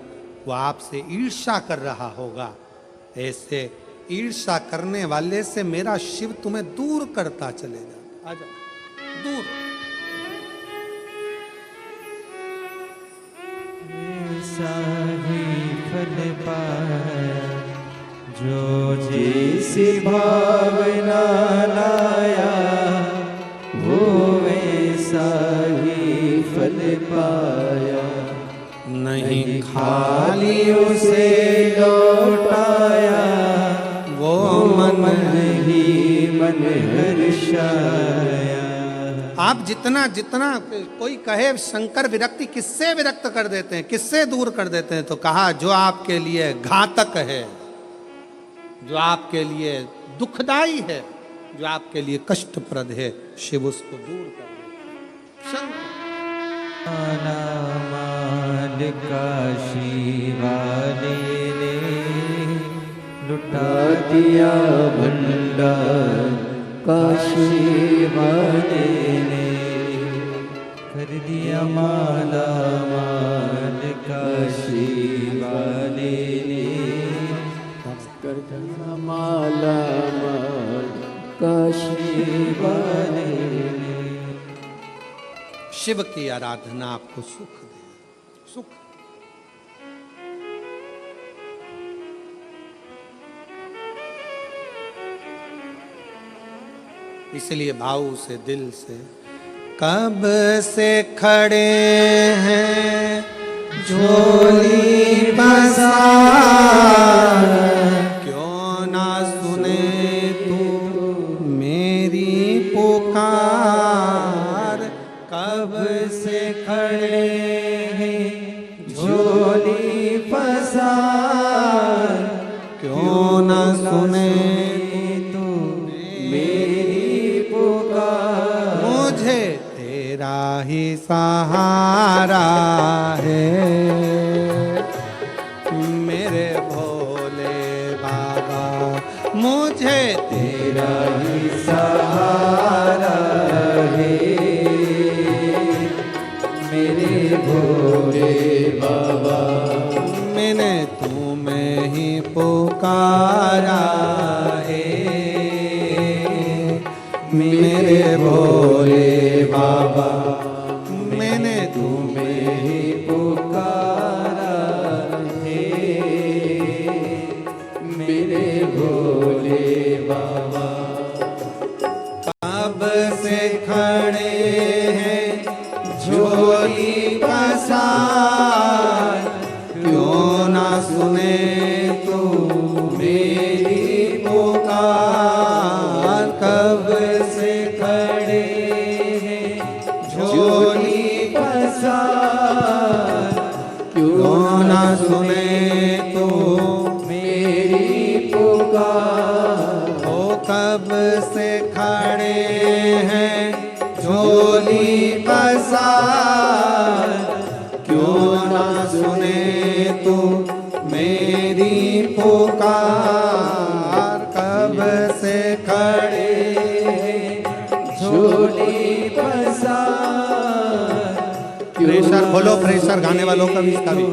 वो आपसे ईर्ष्या कर रहा होगा। ऐसे ईर्ष्या करने वाले से मेरा शिव तुम्हें दूर करता चलेगा। आजा दूर। ऐसा ही फल पाया, जो जैसी भावना लाया, वो वैसा ही फल पाया। नहीं खाली उसे लौटाया, वो मन ही मन हर्षाया। आप जितना जितना कोई कहे शंकर विरक्ति किससे विरक्त कर देते हैं, किससे दूर कर देते हैं, तो कहा जो आपके लिए घातक है, जो आपके लिए दुखदाई है, जो आपके लिए कष्टप्रद है, शिव उसको दूर कर देते हैं। शंकर माल काशी वाले ने लुटा दिया भंडार, काशी वाले ने कर दिया माला माल, काशी वाले ने कर दिया माला माल, काशी वाले ने। शिव की आराधना आपको सुख दे, सुख। इसलिए भाव से, दिल से, कब से खड़े हैं झोली बसा, क्यों ना सुने तू मेरी पुकार। कब से खड़े हैं झोली बसा, क्यों ना सुने तू मेरी पुकार। मुझे तेरा ही सहारा है, मेरे भोले बाबा, मुझे तेरा ही सहारा है, मेरे भोले बाबा। मैंने तुम्हें ही पुकारा है, मेरे भोले बाबा, मैंने तुम्हें ही पुकारा है, मेरे भोले बाबा। कब से खड़े हैं झोली पसार, क्यों ना सुने तू मेरी पुकार। कब से खड़े हैं झोली पसार, क्यों ना सुने तू मेरी पुकार। ओ कब से खड़े हैं झोली पसार, क्यों ना सुने तू मेरी पुकार। कब से खड़े हैं झोली पसार, प्रेशर खोलो, प्रेशर गाने वालों का भी, इसका भी।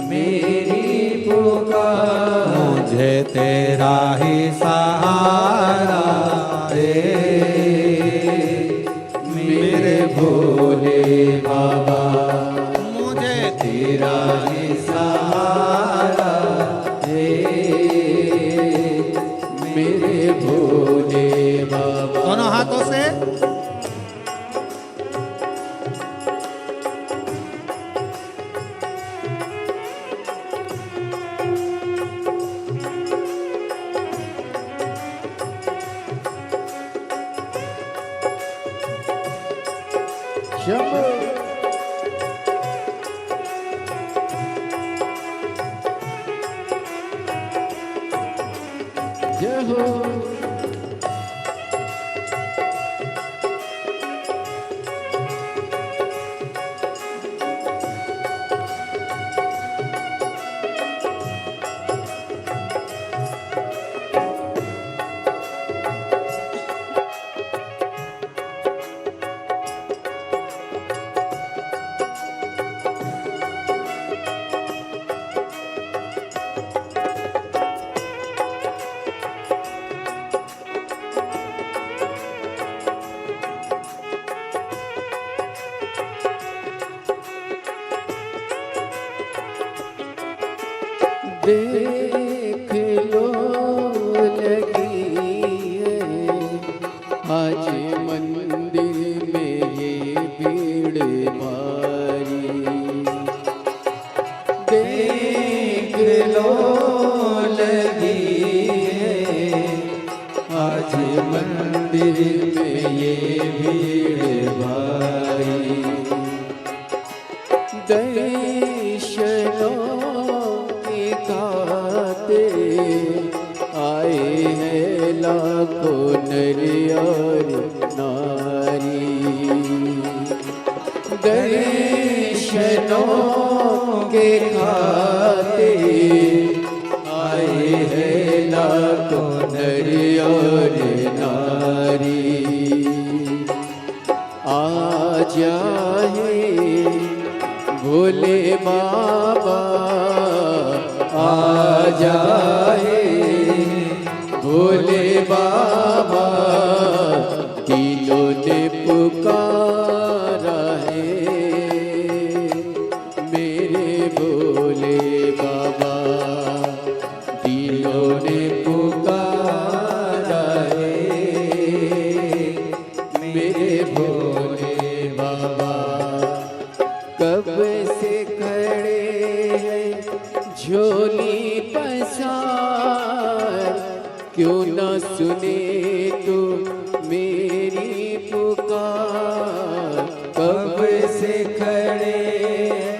मेरी पुकार। मुझे तेरा ही सहारा है, मेरे भोले बाबा। मुझे तेरा ही सहारा है, मेरे भोले बाबा। दोनों हाथों से जय हो। देख लो लगी है आज मंदिर में ये भीड़ भारी। मंदिर में ये भीड़ भारी, दर्शनों की खातिर आए हैं लाखों नर और नारी। दर्शनों के खातिर आए हैं लाखों नर और नारी। आ जाए भोले बाबा, आ जाए भोले बाबा, तीनों ने पुकारा है मेरे भोले बाबा, तीनों ने पुकारा है मेरे भोले बाबा। कब से खड़े हैं झोली पसार, क्यों न सुने तो मेरी पुकार। कब से खड़े हैं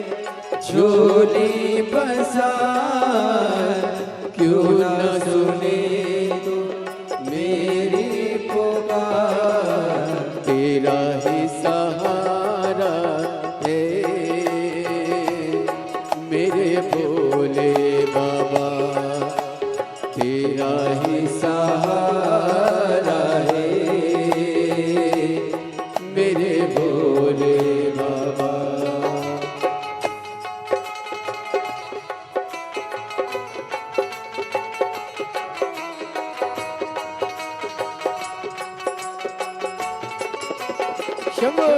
झोली पसार, क्यों न सुने तो मेरी पुकार। तेरा ही सहारा है मेरे भोले बाबा, तेरा ही सहारा है मेरे भोले बाबा। शंभो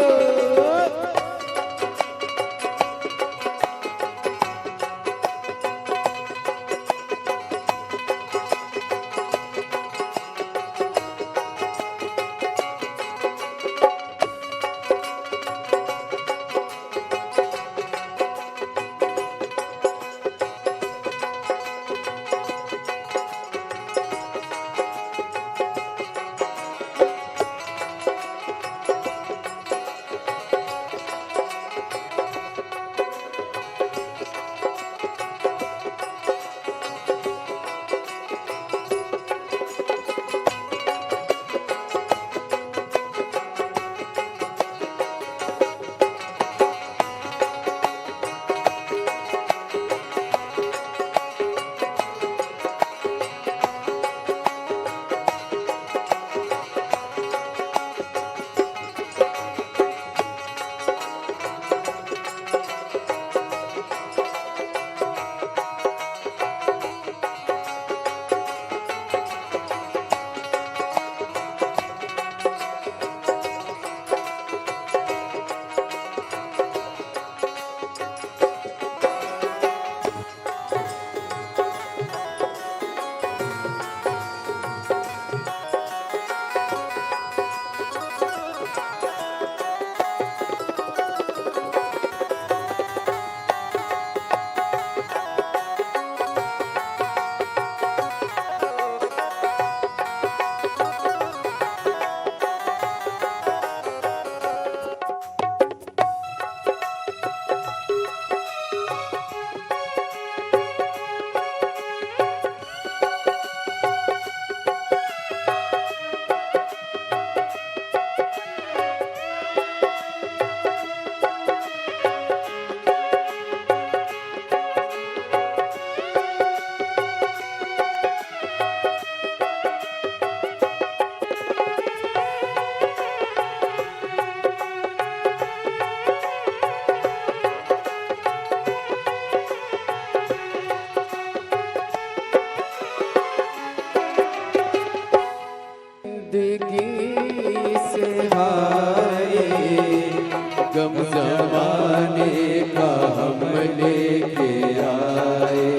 गम जमाने का हम लेके आए,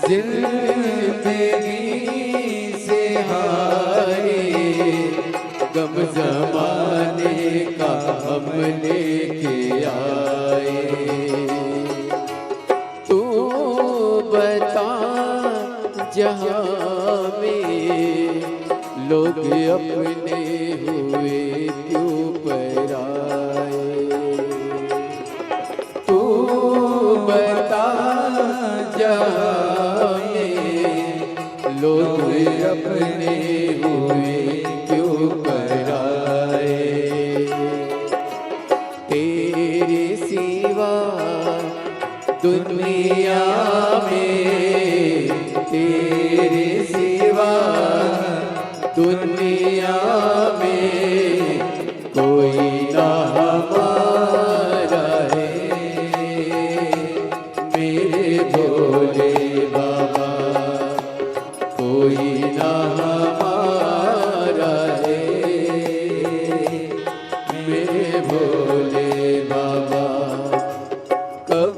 जिंदगी से हारे गम जमाने का हम लेके आए। तू बता जहाँ में लोग अपने हुए क्यों पराए। तू बता जाने लोग अपने हुए क्यों पराए। तेरे सिवा दुनिया में, तेरे सिवा दुनिया में कोई ना हमारा है। मेरे भोले बाबा कोई ना हमारा है। मेरे भोले बाबा कब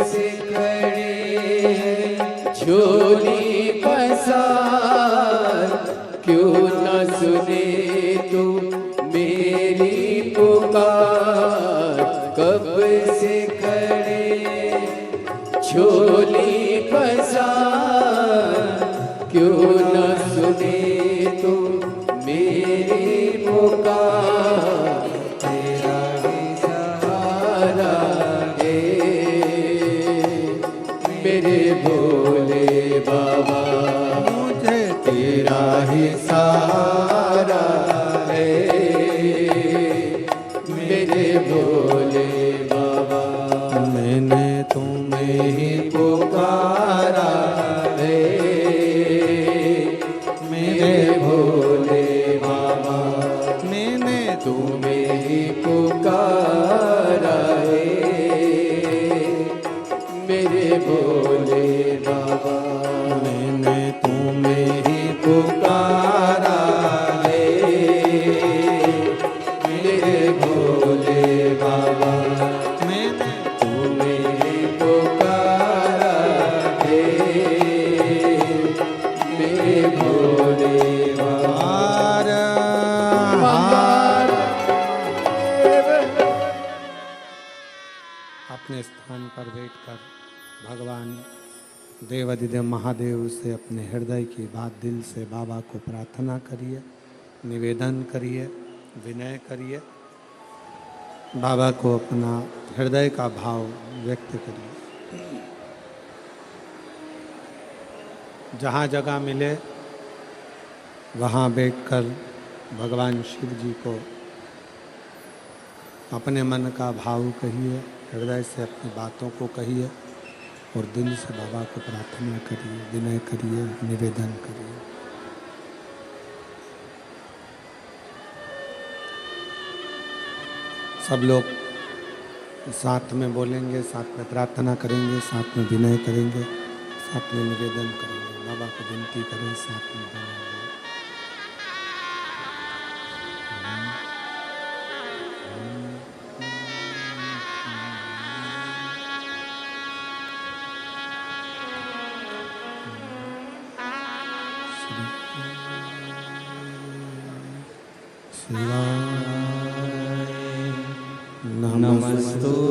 से खड़े हैं झोली पसार, क्यों न सुने तू मेरी पुकार। कब से खड़े झोली पसार, क्यों न सुने तू मेरी पुकार। तेरा ही सहारा है मेरे भोले बाबा, मुझे तेरा ही सहारा है मेरे भोले बाबा। मैंने तुम्हें ही पुकारा है मेरे भोले बाबा। मैंने तुम्हें ही पुकारा है मेरे भोले बाबा। मैंने तुम्हें ही पुकारा है मेरे भोले बाबा। मैंने तुम्हें ही पुकारा है मेरे भोले बाबा। अपने स्थान पर बैठकर भगवान देवाधिदेव महादेव से अपने हृदय की बात दिल से बाबा को प्रार्थना करिए, निवेदन करिए, विनय करिए। बाबा को अपना हृदय का भाव व्यक्त करिए। जहाँ जगह मिले वहाँ बैठकर भगवान शिव जी को अपने मन का भाव कहिए, हृदय से अपनी बातों को कहिए और दिल से बाबा को प्रार्थना करिए, विनय करिए, निवेदन करिए। सब लोग साथ में बोलेंगे, साथ में प्रार्थना करेंगे, साथ में विनय करेंगे, साथ में निवेदन करेंगे। बाबा को विनती करें, साथ में विनय करें।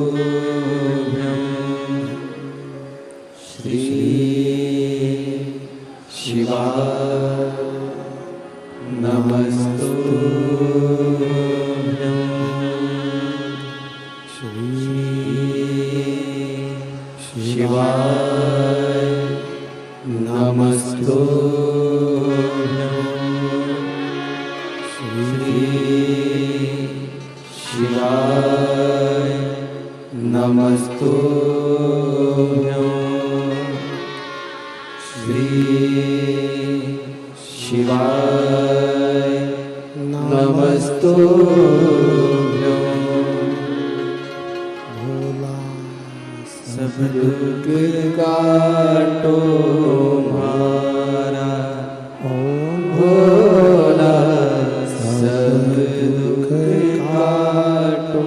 नमस्तुभ्यं श्री शिवाय। नमस्तुभ्यं श्री शिवाय। नमस्तुभ्यं श्री शिवाय। नमस्तुभ्यं श्री शिवाय। नमस्तुभ्यं भोला सब दुख काटो मारा। ओम भोला सब दुख काटो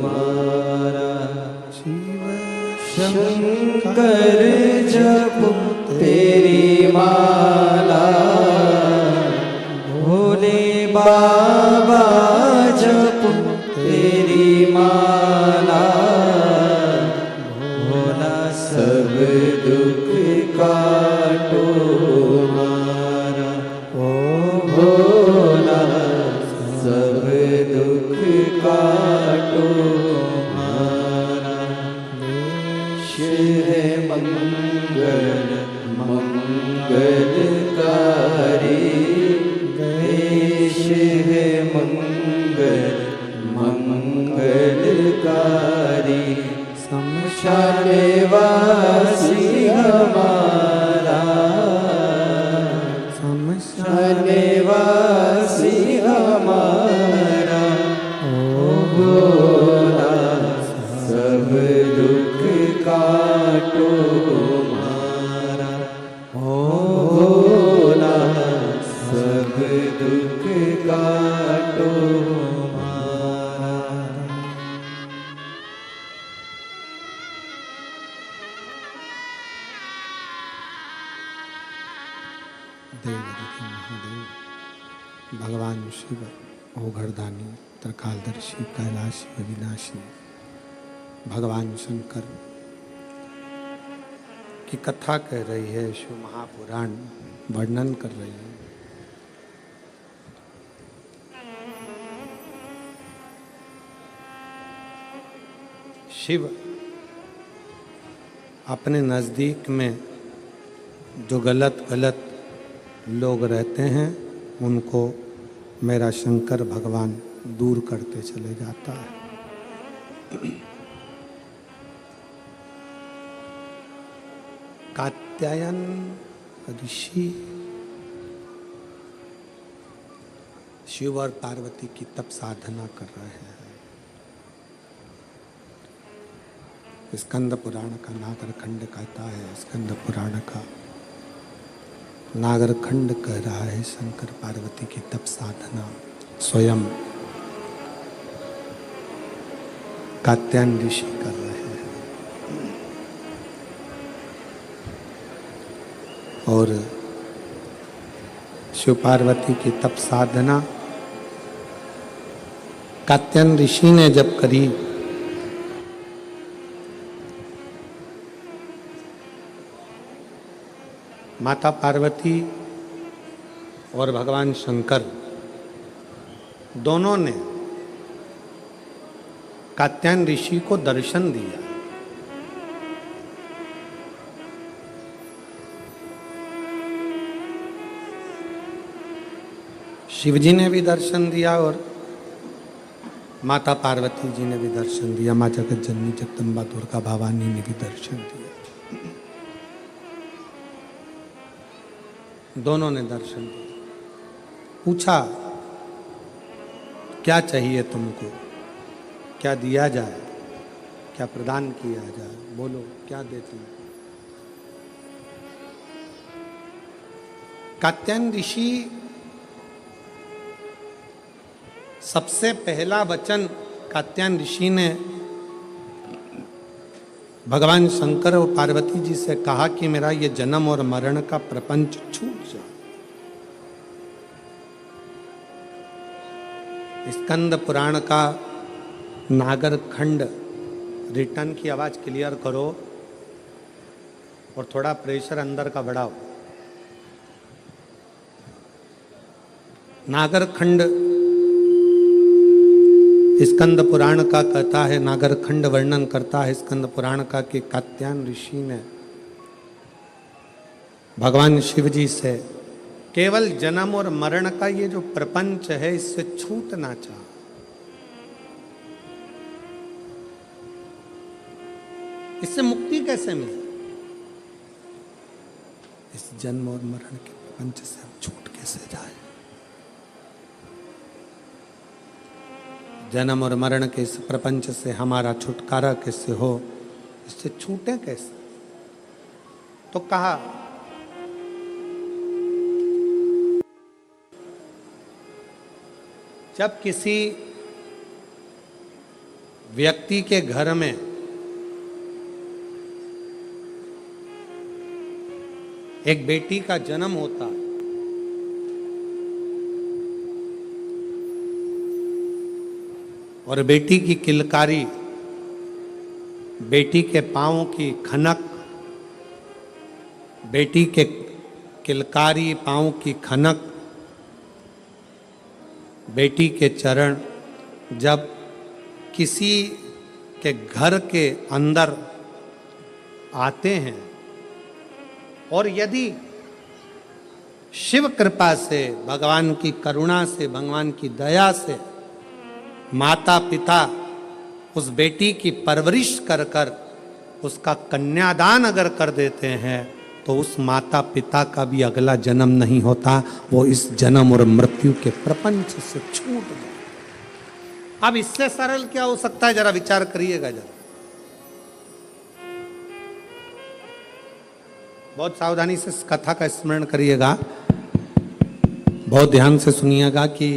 मारा। शंकर जप तेरी माला, भोले बाबा जप तेरी माला। भोला सब दुख काटो मारा। निवासी हमारा ओ भोला, सब दुख काटो हमारा ओ भोला, सब दुख काटो हमारा। देवदत्त महादेव, भगवान शिव ओघड़दानी, त्रिकालदर्शी, कैलाशी, अविनाशी, भगवान शंकर की कथा कह रही है, शिव महापुराण वर्णन कर रही है। शिव अपने नज़दीक में जो गलत लोग रहते हैं उनको मेरा शंकर भगवान दूर करते चले जाता है। कात्यायन ऋषि शिव और पार्वती की तप साधना कर रहे हैं। स्कंद पुराण का नागरखंड कहता है, स्कंद पुराण का नागरखंड कह रहा है शंकर पार्वती की तप साधना स्वयं कात्यायन ऋषि कर रहे हैं। और शिव पार्वती की तप साधना कात्यायन ऋषि ने जब करी, माता पार्वती और भगवान शंकर दोनों ने कात्यायन ऋषि को दर्शन दिया। शिव जी ने भी दर्शन दिया और माता पार्वती जी ने भी दर्शन दिया। माँ जगत जननी जगदम्बा दुर्गा भवानी ने भी दर्शन दिया। दोनों ने दर्शन दिया। पूछा क्या चाहिए तुमको, क्या दिया जाए, क्या प्रदान किया जाए, बोलो क्या देती। कात्यायन ऋषि सबसे पहला वचन कात्यायन ऋषि ने भगवान शंकर और पार्वती जी से कहा कि मेरा ये जन्म और मरण का प्रपंच छूट जाए। स्कंद पुराण का नागरखंड रिटर्न की आवाज क्लियर करो और थोड़ा प्रेशर अंदर का बढ़ाओ। नागरखंड स्कंद पुराण का कहता है, नागरखंड वर्णन करता है स्कंद पुराण का कि कात्यायन ऋषि ने भगवान शिव जी से केवल जन्म और मरण का ये जो प्रपंच है इससे छूटना चाहा। इससे मुक्ति कैसे मिले? इस जन्म और मरण के प्रपंच से हम छूट कैसे जाए? जन्म और मरण के इस प्रपंच से हमारा छुटकारा कैसे हो, इससे छूटे कैसे? तो कहा जब किसी व्यक्ति के घर में एक बेटी का जन्म होता है और बेटी की किलकारी, बेटी के पाँव की खनक, बेटी के किलकारी पाँव की खनक, बेटी के चरण जब किसी के घर के अंदर आते हैं और यदि शिव कृपा से, भगवान की करुणा से, भगवान की दया से माता पिता उस बेटी की परवरिश कर कर उसका कन्यादान अगर कर देते हैं तो उस माता पिता का भी अगला जन्म नहीं होता, वो इस जन्म और मृत्यु के प्रपंच से छूट गए। अब इससे सरल क्या हो सकता है, जरा विचार करिएगा जरा। बहुत सावधानी से इस कथा का स्मरण करिएगा, बहुत ध्यान से सुनिएगा कि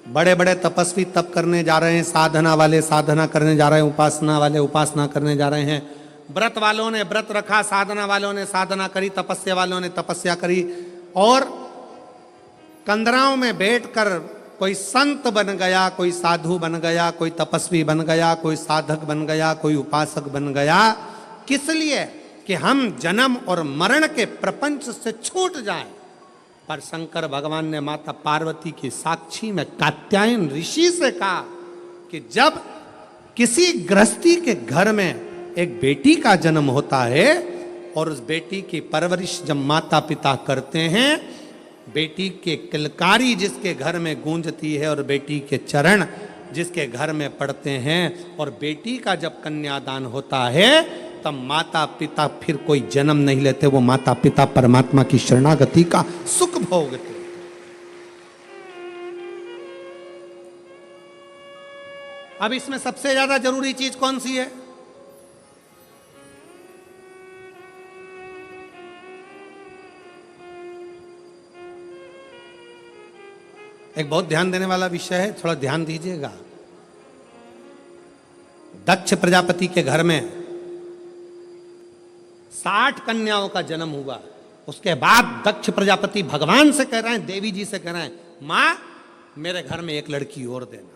बड़े बड़े तपस्वी तप करने जा रहे हैं, साधना वाले साधना करने जा रहे हैं, उपासना वाले उपासना करने जा रहे हैं, व्रत वालों ने व्रत रखा, साधना वालों ने साधना करी, तपस्या वालों ने तपस्या करी, और कंदराओं में बैठकर कोई संत बन गया, कोई साधु बन गया, कोई तपस्वी बन गया, कोई साधक बन गया, कोई उपासक बन गया। किस लिए? कि हम जन्म और मरण के प्रपंच से छूट जाएं। पर शंकर भगवान ने माता पार्वती की साक्षी में कात्यायन ऋषि से कहा कि जब किसी गृहस्थी के घर में एक बेटी का जन्म होता है और उस बेटी की परवरिश जब माता पिता करते हैं, बेटी के किलकारी जिसके घर में गूंजती है और बेटी के चरण जिसके घर में पड़ते हैं, और बेटी का जब कन्यादान होता है तब माता पिता फिर कोई जन्म नहीं लेते, वो माता पिता परमात्मा की शरणागति का सुख भोगते। अब इसमें सबसे ज्यादा जरूरी चीज कौन सी है? एक बहुत ध्यान देने वाला विषय है, थोड़ा ध्यान दीजिएगा। दक्ष प्रजापति के घर में 60 कन्याओं का जन्म हुआ। उसके बाद दक्ष प्रजापति भगवान से कह रहे हैं, देवी जी से कह रहे हैं, मां मेरे घर में एक लड़की और देना,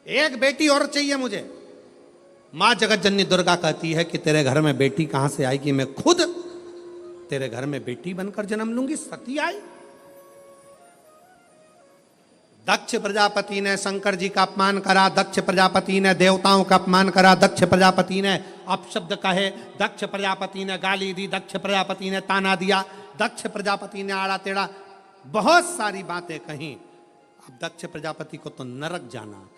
एक बेटी और चाहिए मुझे। मां जगत जननी दुर्गा कहती है कि तेरे घर में बेटी कहां से आएगी, मैं खुद तेरे घर में बेटी बनकर जन्म लूंगी। सती आई। दक्ष प्रजापति ने शंकर जी का अपमान करा, दक्ष प्रजापति ने देवताओं का अपमान करा, दक्ष प्रजापति ने अपशब्द कहे, दक्ष प्रजापति ने गाली दी, दक्ष प्रजापति ने ताना दिया, दक्ष प्रजापति ने आड़ा टेढ़ा बहुत सारी बातें कही। अब दक्ष प्रजापति को तो नरक जाना था,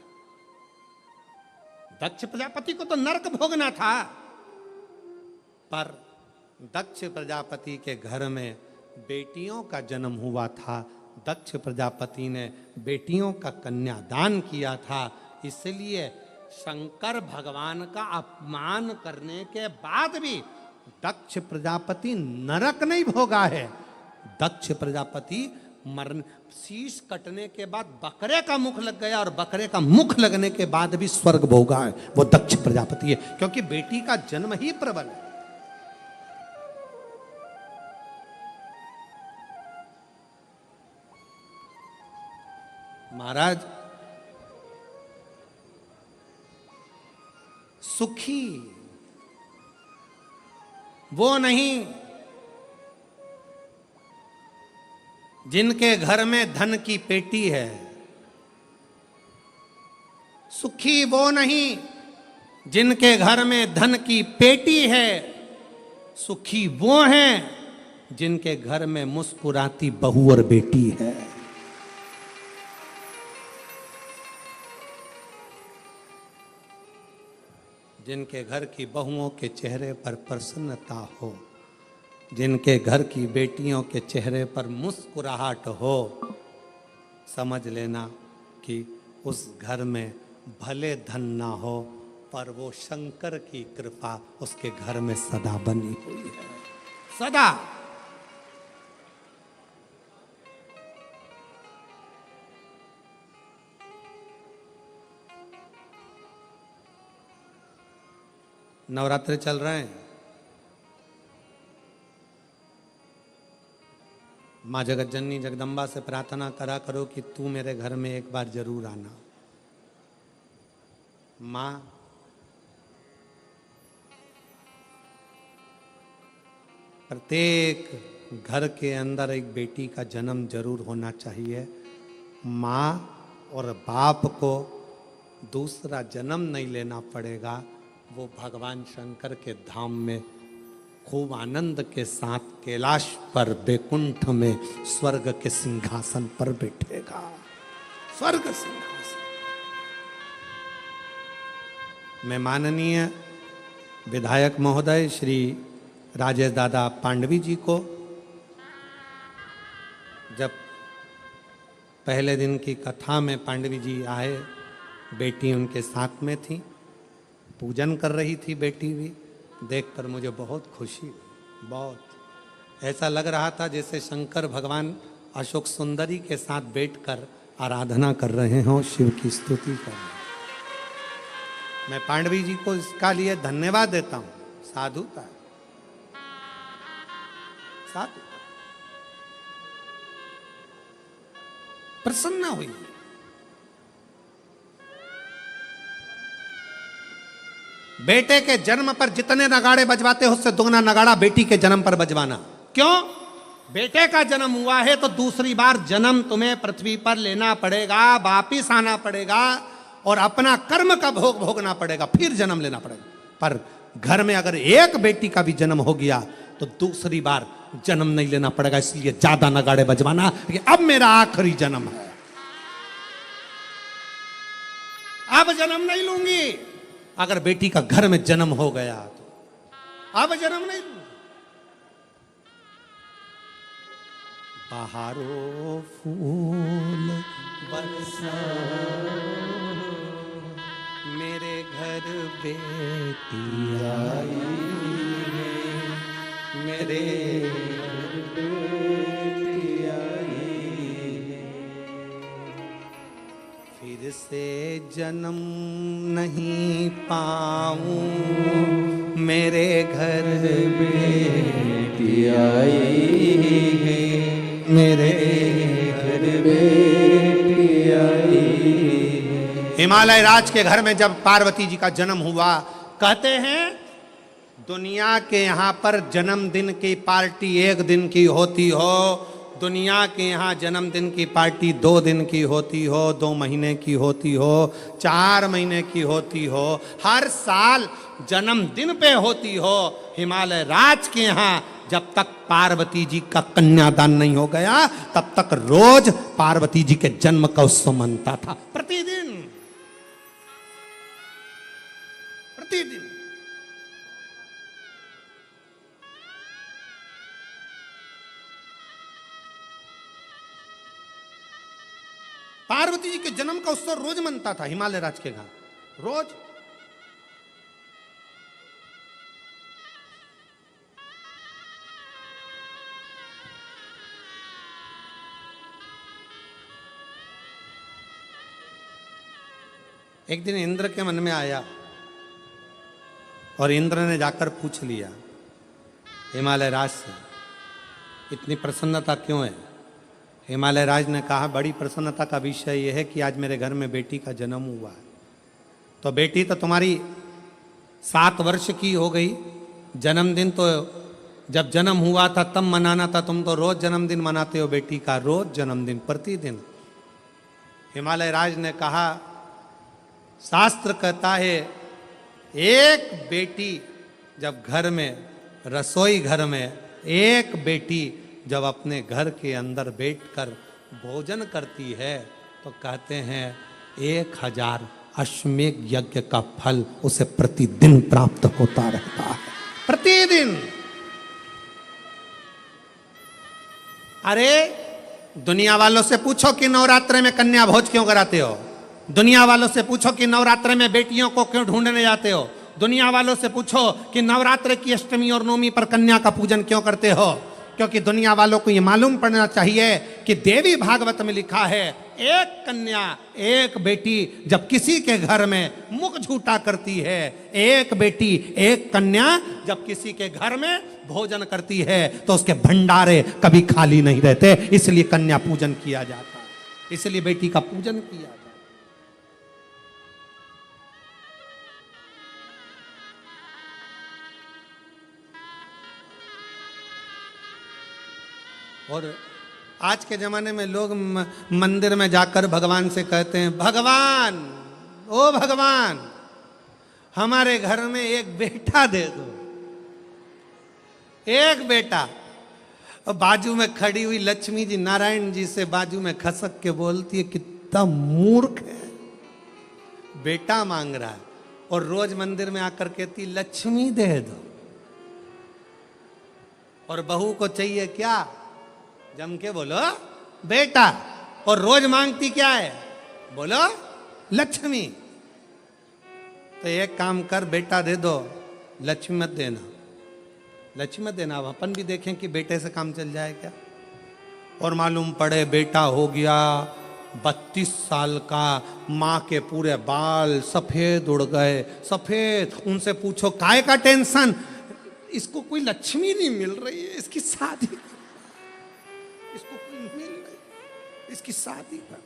दक्ष प्रजापति को तो नरक भोगना था। पर दक्ष प्रजापति के घर में बेटियों का जन्म हुआ था, दक्ष प्रजापति ने बेटियों का कन्यादान किया था, इसलिए शंकर भगवान का अपमान करने के बाद भी दक्ष प्रजापति नरक नहीं भोगा है। दक्ष प्रजापति मरण शीश कटने के बाद बकरे का मुख लग गया, और बकरे का मुख लगने के बाद भी स्वर्ग भोगा है, वो दक्ष प्रजापति है, क्योंकि बेटी का जन्म ही प्रबल है। महाराज, सुखी वो नहीं जिनके घर में धन की पेटी है, सुखी वो नहीं जिनके घर में धन की पेटी है, सुखी वो हैं जिनके घर में मुस्कुराती बहू और बेटी है। जिनके घर की बहुओं के चेहरे पर प्रसन्नता हो, जिनके घर की बेटियों के चेहरे पर मुस्कुराहट हो, समझ लेना कि उस घर में भले धन ना हो, पर वो शंकर की कृपा उसके घर में सदा बनी हुई है, सदा। नवरात्रि चल रहे हैं, माँ जगत जननी जगदम्बा से प्रार्थना करा करो कि तू मेरे घर में एक बार जरूर आना। माँ प्रत्येक घर के अंदर एक बेटी का जन्म जरूर होना चाहिए। माँ और बाप को दूसरा जन्म नहीं लेना पड़ेगा, वो भगवान शंकर के धाम में खूब आनंद के साथ कैलाश पर बैकुंठ में स्वर्ग के सिंहासन पर बैठेगा। स्वर्ग सिंहासन। मैं माननीय विधायक महोदय श्री राजेश दादा पांडवी जी को जब पहले दिन की कथा में पांडवी जी आए, बेटी उनके साथ में थी, पूजन कर रही थी बेटी भी, देखकर मुझे बहुत खुशी हुई। बहुत ऐसा लग रहा था जैसे शंकर भगवान अशोक सुंदरी के साथ बैठकर आराधना कर रहे हों, शिव की स्तुति कर रहे हैं। मैं पांडवी जी को इसका लिए धन्यवाद देता हूं। साधुता, साधु प्रसन्न हुई। बेटे के जन्म पर जितने नगाड़े बजवाते हो उससे दुगना नगाड़ा बेटी के जन्म पर बजवाना। क्यों? बेटे का जन्म हुआ है तो दूसरी बार जन्म तुम्हें पृथ्वी पर लेना पड़ेगा, वापिस आना पड़ेगा और अपना कर्म का भोग भोगना पड़ेगा, फिर जन्म लेना पड़ेगा। पर घर में अगर एक बेटी का भी जन्म हो गया तो दूसरी बार जन्म नहीं लेना पड़ेगा। इसलिए ज्यादा नगाड़े बजवाना कि अब मेरा आखिरी जन्म है, अब जन्म नहीं लूंगी। अगर बेटी का घर में जन्म हो गया तो अब जन्म नहीं लूंगी। बहारो फूल बरसा मेरे घर बेटी आई है, मेरे घर बेटी आई है। फिर से जन्म नहीं पाऊं, मेरे घर बेटी आई है, मेरे घर बेटी आई है। हिमालय राज के घर में जब पार्वती जी का जन्म हुआ, कहते हैं दुनिया के यहाँ पर जन्मदिन की पार्टी एक दिन की होती हो, दुनिया के यहाँ जन्मदिन की पार्टी 2 दिन की होती हो, 2 महीने की होती हो, 4 महीने की होती हो, हर साल जन्मदिन पे होती हो। हिमालय राज के यहाँ जब तक पार्वती जी का कन्यादान नहीं हो गया तब तक रोज पार्वती जी के जन्म का उत्सव मनता था। प्रतिदिन प्रतिदिन पार्वती जी के जन्म का उत्सव रोज मनता था हिमालय राज के घर, रोज। एक दिन इंद्र के मन में आया और इंद्र ने जाकर पूछ लिया हिमालय राज से, इतनी प्रसन्नता क्यों है? हिमालय राज ने कहा, बड़ी प्रसन्नता का विषय यह है कि आज मेरे घर में बेटी का जन्म हुआ है। तो बेटी तो तुम्हारी 7 वर्ष की हो गई, जन्मदिन तो जब जन्म हुआ था तब मनाना था, तुम तो रोज जन्मदिन मनाते हो बेटी का, रोज जन्मदिन, प्रतिदिन। हिमालय राज ने कहा, शास्त्र कहता है एक बेटी जब घर में, रसोई घर में एक बेटी जब अपने घर के अंदर बैठकर भोजन करती है तो कहते हैं 1000 अश्वमेध यज्ञ का फल उसे प्रतिदिन प्राप्त होता रहता है, प्रतिदिन। अरे दुनिया वालों से पूछो कि नवरात्रि में कन्या भोज क्यों कराते हो, दुनिया वालों से पूछो कि नवरात्रि में बेटियों को क्यों ढूंढने जाते हो, दुनिया वालों से पूछो कि नवरात्रि की अष्टमी और नवमी पर कन्या का पूजन क्यों करते हो। क्योंकि दुनिया वालों को यह मालूम पड़ना चाहिए कि देवी भागवत में लिखा है, एक कन्या एक बेटी जब किसी के घर में मुख झूठा करती है, एक बेटी एक कन्या जब किसी के घर में भोजन करती है तो उसके भंडारे कभी खाली नहीं रहते। इसलिए कन्या पूजन किया जाता है, इसलिए बेटी का पूजन किया जाता है। और आज के जमाने में लोग मंदिर में जाकर भगवान से कहते हैं, भगवान, ओ भगवान, हमारे घर में एक बेटा दे दो, एक बेटा। और बाजू में खड़ी हुई लक्ष्मी जी नारायण जी से बाजू में खसक के बोलती है, कितना मूर्ख है, बेटा मांग रहा है। और रोज मंदिर में आकर कहती लक्ष्मी दे दो। और बहू को चाहिए क्या? जम के बोलो बेटा। और रोज मांगती क्या है? बोलो लक्ष्मी। तो एक काम कर, बेटा दे दो, लक्ष्मी मत देना। लक्ष्मी मत देना। अब अपन भी देखें कि बेटे से काम चल जाए क्या। और मालूम पड़े बेटा हो गया 32 साल का, माँ के पूरे बाल सफेद उड़ गए, सफेद। उनसे पूछो काय का टेंशन? इसको कोई लक्ष्मी नहीं मिल रही है, इसकी शादी कर। इसको कोई मिल रही, इसकी शादी कर।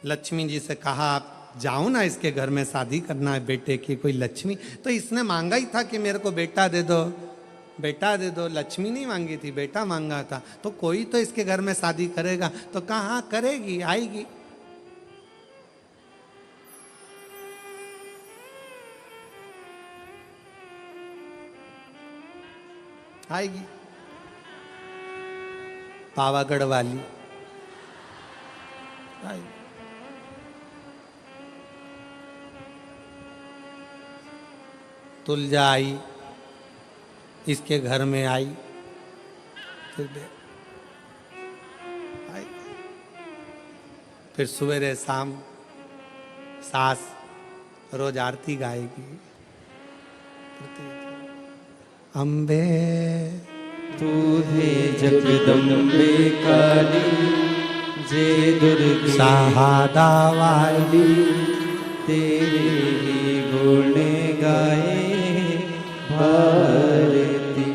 लक्ष्मी जी से कहा आप जाओ ना, इसके घर में शादी करना है बेटे की कोई लक्ष्मी। तो इसने मांगा ही था कि मेरे को बेटा दे दो, बेटा दे दो। लक्ष्मी नहीं मांगी थी, बेटा मांगा था। तो कोई तो इसके घर में शादी करेगा। तो कहाँ करेगी? आएगी। आएगी पावागढ़ वाली आएगी। तुलजा आई, इसके घर में आई, फिर सवेरे शाम सास रोज आरती गाएगी। अम्बे तूहे जगदम्बे काली, जे दुर्गे सहादा वाली, तेरे ही गुण गाए भारती।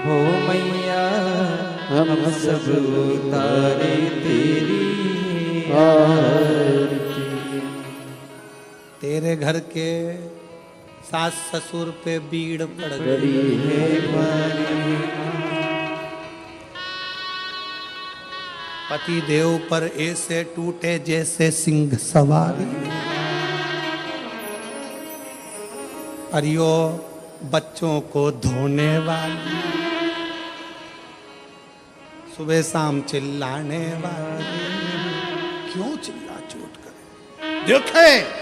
हो मैया हम सब उतारे तेरी आरती। तेरे घर के सास ससुर पे बीड़ पड़ गई बड़ी है मारी, पति देव पर ऐसे टूटे जैसे सिंह सवारी। अरियो बच्चों को धोने वाली, सुबह शाम चिल्लाने वाली। क्यों चिल्ला चोट करे? देखे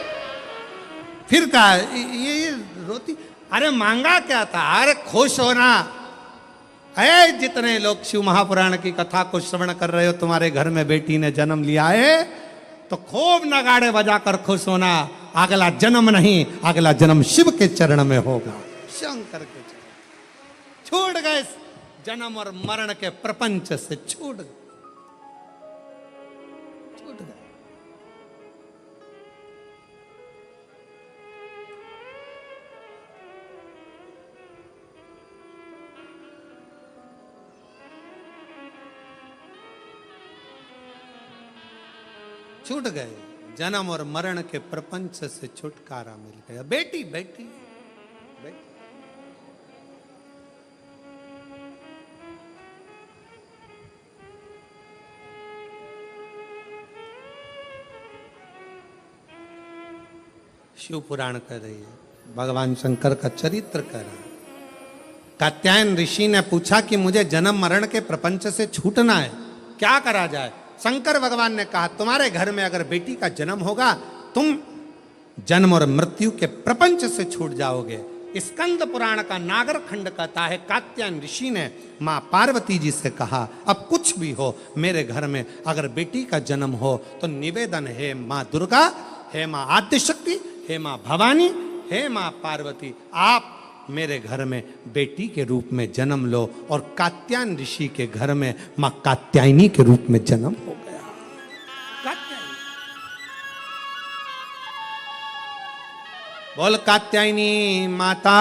फिर कहा ये रोती। अरे मांगा क्या था? अरे खुश होना है। जितने लोग शिव महापुराण की कथा को श्रवण कर रहे हो, तुम्हारे घर में बेटी ने जन्म लिया है, तो खूब नगाड़े बजाकर खुश होना। अगला जन्म नहीं, अगला जन्म शिव के चरण में होगा, शंकर के चरण। छूट गए जन्म और मरण के प्रपंच से, छूट गए, छूट गए। छूट गए, जन्म और मरण के प्रपंच से छुटकारा मिल गया। बेटी बेटी बेटी। शिव पुराण कर रही है, भगवान शंकर का चरित्र कर रहा है। कात्यायन ऋषि ने पूछा कि मुझे जन्म मरण के प्रपंच से छूटना है, क्या करा जाए? शंकर भगवान ने कहा तुम्हारे घर में अगर बेटी का जन्म होगा, तुम जन्म और मृत्यु के प्रपंच से छूट जाओगे। स्कंद पुराण का नागर खंड कहता है कात्यायन ऋषि ने मां पार्वती जी से कहा अब कुछ भी हो, मेरे घर में अगर बेटी का जन्म हो तो निवेदन है मां दुर्गा, हे मां आद्यशक्ति, हे मां भवानी, हे मां पार्वती, आप मेरे घर में बेटी के रूप में जन्म लो। और कात्यायन ऋषि के घर में मां कात्यायनी के रूप में जन्म हो गया। कात्यायनी, बोल कात्यायनी माता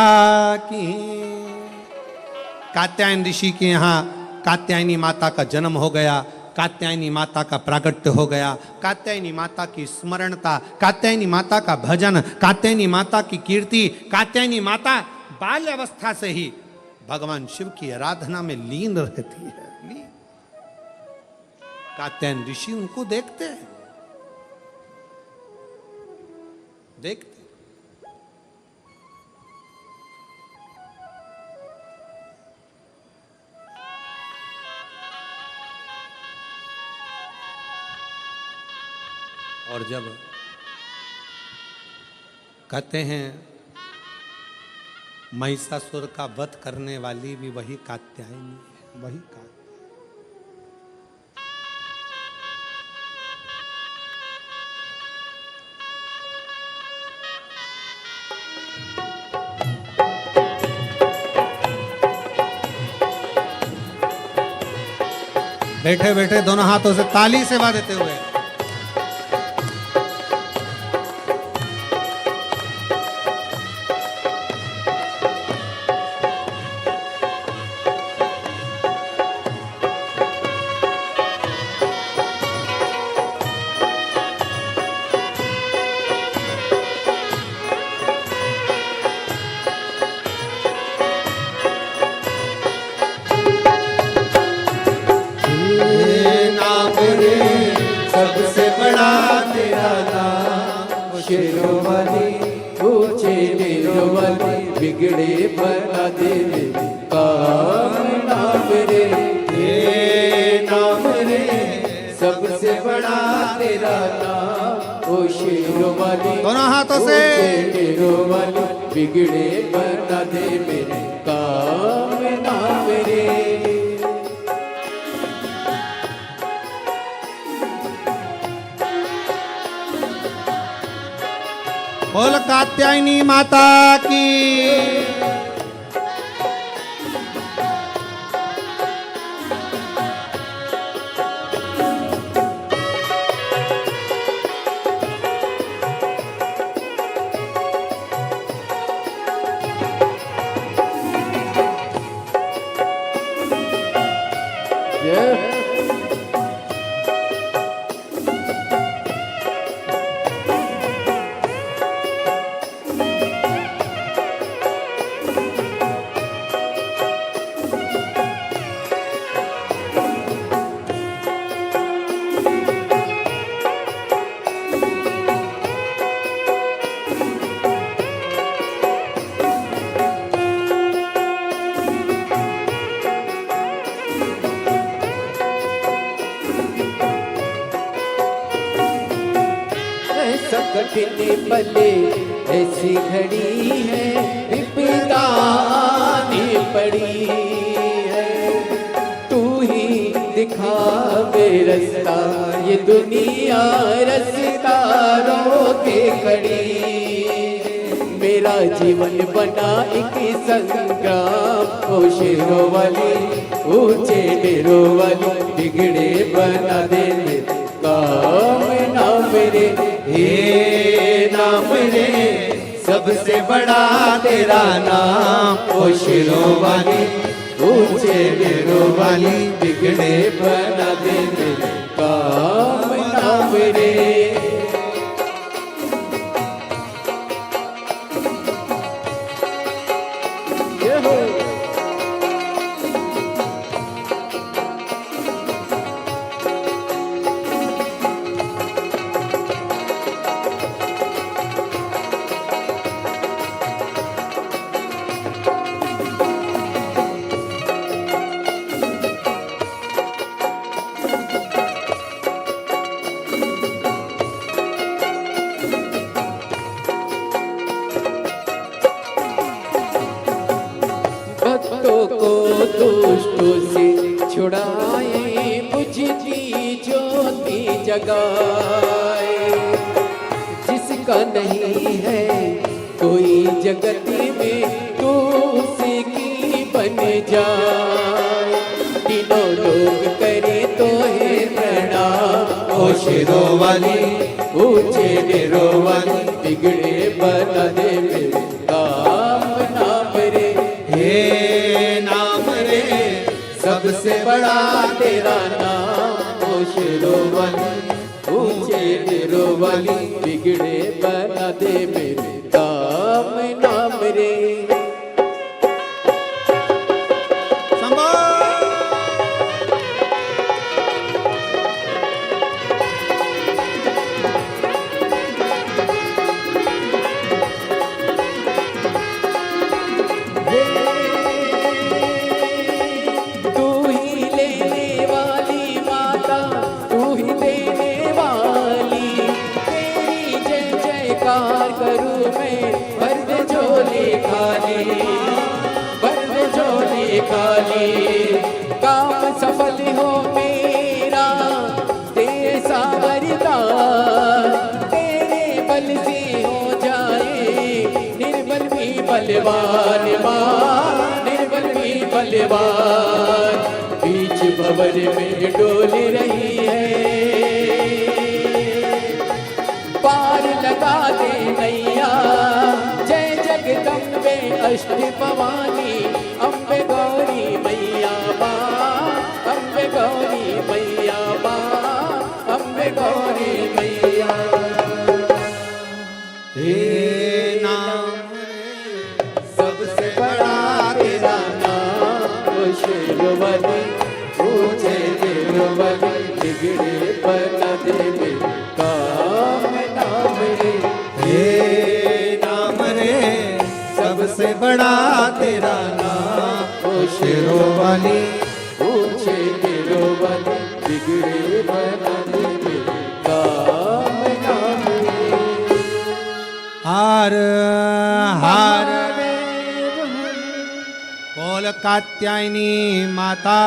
की। कात्यायन ऋषि के यहाँ कात्यायनी माता का जन्म हो गया, कात्यायनी माता का प्रागट्य हो गया, कात्यायनी माता की स्मरणता, कात्यायनी माता का भजन, कात्यायनी माता की कीर्ति। कात्यायनी माता बाल्य अवस्था से ही भगवान शिव की आराधना में लीन रहती है। कात्यायन ऋषि उनको देखते हैं, देखते। और जब कहते हैं महिषासुर का वध करने वाली भी वही कात्यायनी है, वही कात्यायनी। बैठे बैठे दोनों हाथों से ताली सेवा देते हुए सबसे बड़ा तेरा नाम, शेरों वाली ऊंचे नीरों वाली, बिगड़े बना दे काम नाम रे, नाम रे। सबसे बड़ा तेरा नाम, ओ शेरों वाली दोनों हाथों से ऊंचे नीरों वाली, बिगड़े बना दे मेरे काम नाम रे। बोल कात्यायनी माता की। कठिन पले ऐसी घड़ी है, विपदा आनी पड़ी है, तू ही दिखा बे रास्ता, ये दुनिया रास्ता रोके खड़ी। मेरा जीवन बना एक संग्राम, ओ शेरों वाली ऊंचे डेरों वाली, बिगड़े बना दे काम नाम रे, हे नाम रे। सबसे बड़ा तेरा नाम, ओ शेरों वाली ऊंचे डेरों वाली, बिगड़े बना दे मेरे काम नाम रे। भक्तों को दुष्टों से छुड़ाए, बुझती ज्योति जगाए। जिसका नहीं है कोई जगत में, तो उसकी बन जाए। तीनों लोग करे तो है प्रणाम, ओ शेरों वाली ऊंचे डेरों वाली, बिगड़े बना दे मेरे काम नाम रे, हे नाम रे। सबसे बड़ा तेरा नाम, ओ शेरों वाली ऊंचे डेरों वाली, बिगड़े बना दे मेरे काम नाम रे। करूं मैं खाली, काम सफल हो मेरा तेरे सावरदार, तेरे बल से हो जाए निर्बल भी बलवान, माँ निर्बल भी बलवान, बीच भंवर में डोल रही है, पार लगा दे नैया, जय जगदम्बे अष्ट भवानी, अम्बे गौरी मैया माँ, अम्बे गौरी मैया माँ, अम्बे गौरी मैया। हे नाम सबसे बड़ा तेरा नाम, शेरवली ऊंचे गिरवली, बिगड़े बना दे काम नाम रे, हे नाम रे सबसे बड़ा तेरा नाम, ओ शेरों वाली ऊंचे गिरवली, बिगड़े बना दे काम नाम रे। हार हार बोल कात्यायनी माता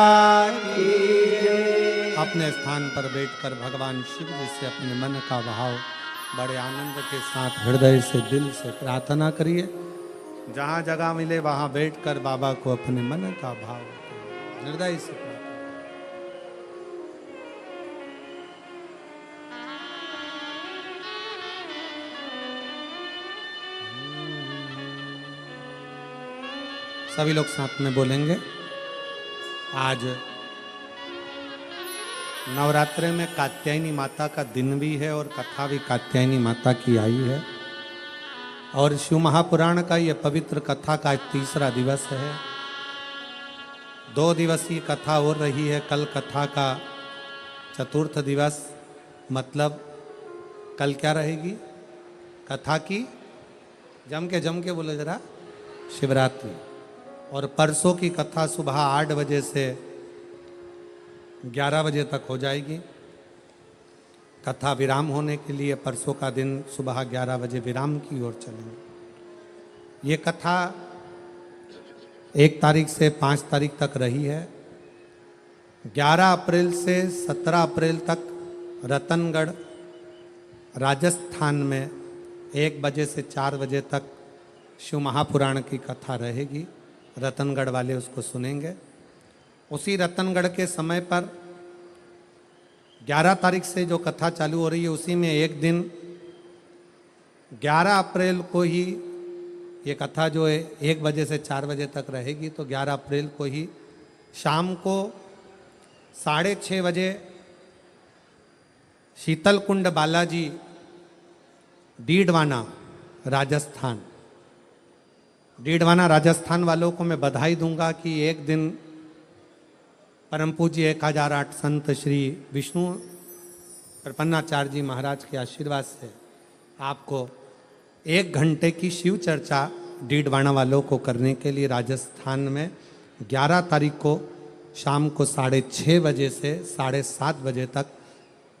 की। अपने स्थान पर बैठकर भगवान शिव जी से अपने मन का भाव बड़े आनंद के साथ हृदय से दिल से प्रार्थना करिए। जहाँ जगह मिले वहाँ बैठकर बाबा को अपने मन का भाव हृदय से प्रार्थना। सभी लोग साथ में बोलेंगे। आज नवरात्रे में कात्यायनी माता का दिन भी है और कथा भी कात्यायनी माता की आई है, और शिव महापुराण का यह पवित्र कथा का तीसरा दिवस है। 2 दिवसीय कथा हो रही है। कल कथा का चतुर्थ दिवस, मतलब कल क्या रहेगी कथा की? जम के बोलो जरा, शिवरात्रि। और परसों की कथा सुबह 8 बजे से 11 बजे तक हो जाएगी। कथा विराम होने के लिए परसों का दिन सुबह 11 बजे विराम की ओर चलेंगे। ये कथा 1 तारीख से 5 तारीख तक रही है। 11 अप्रैल से 17 अप्रैल तक रतनगढ़ राजस्थान में 1 बजे से 4 बजे तक शिव महापुराण की कथा रहेगी। रतनगढ़ वाले उसको सुनेंगे। उसी रतनगढ़ के समय पर 11 तारीख से जो कथा चालू हो रही है, उसी में एक दिन 11 अप्रैल को ही ये कथा जो है 1 बजे से 4 बजे तक रहेगी। तो 11 अप्रैल को ही शाम को 6:30 बजे शीतलकुंड बालाजी, डीडवाना राजस्थान, डीडवाना राजस्थान वालों को मैं बधाई दूंगा कि एक दिन परम पूज्य 1008 संत श्री विष्णु प्रपन्नाचार्य जी महाराज के आशीर्वाद से आपको 1 घंटे की शिव चर्चा डीडवाना वालों को करने के लिए राजस्थान में 11 तारीख को शाम को 6:30 बजे से 7:30 बजे तक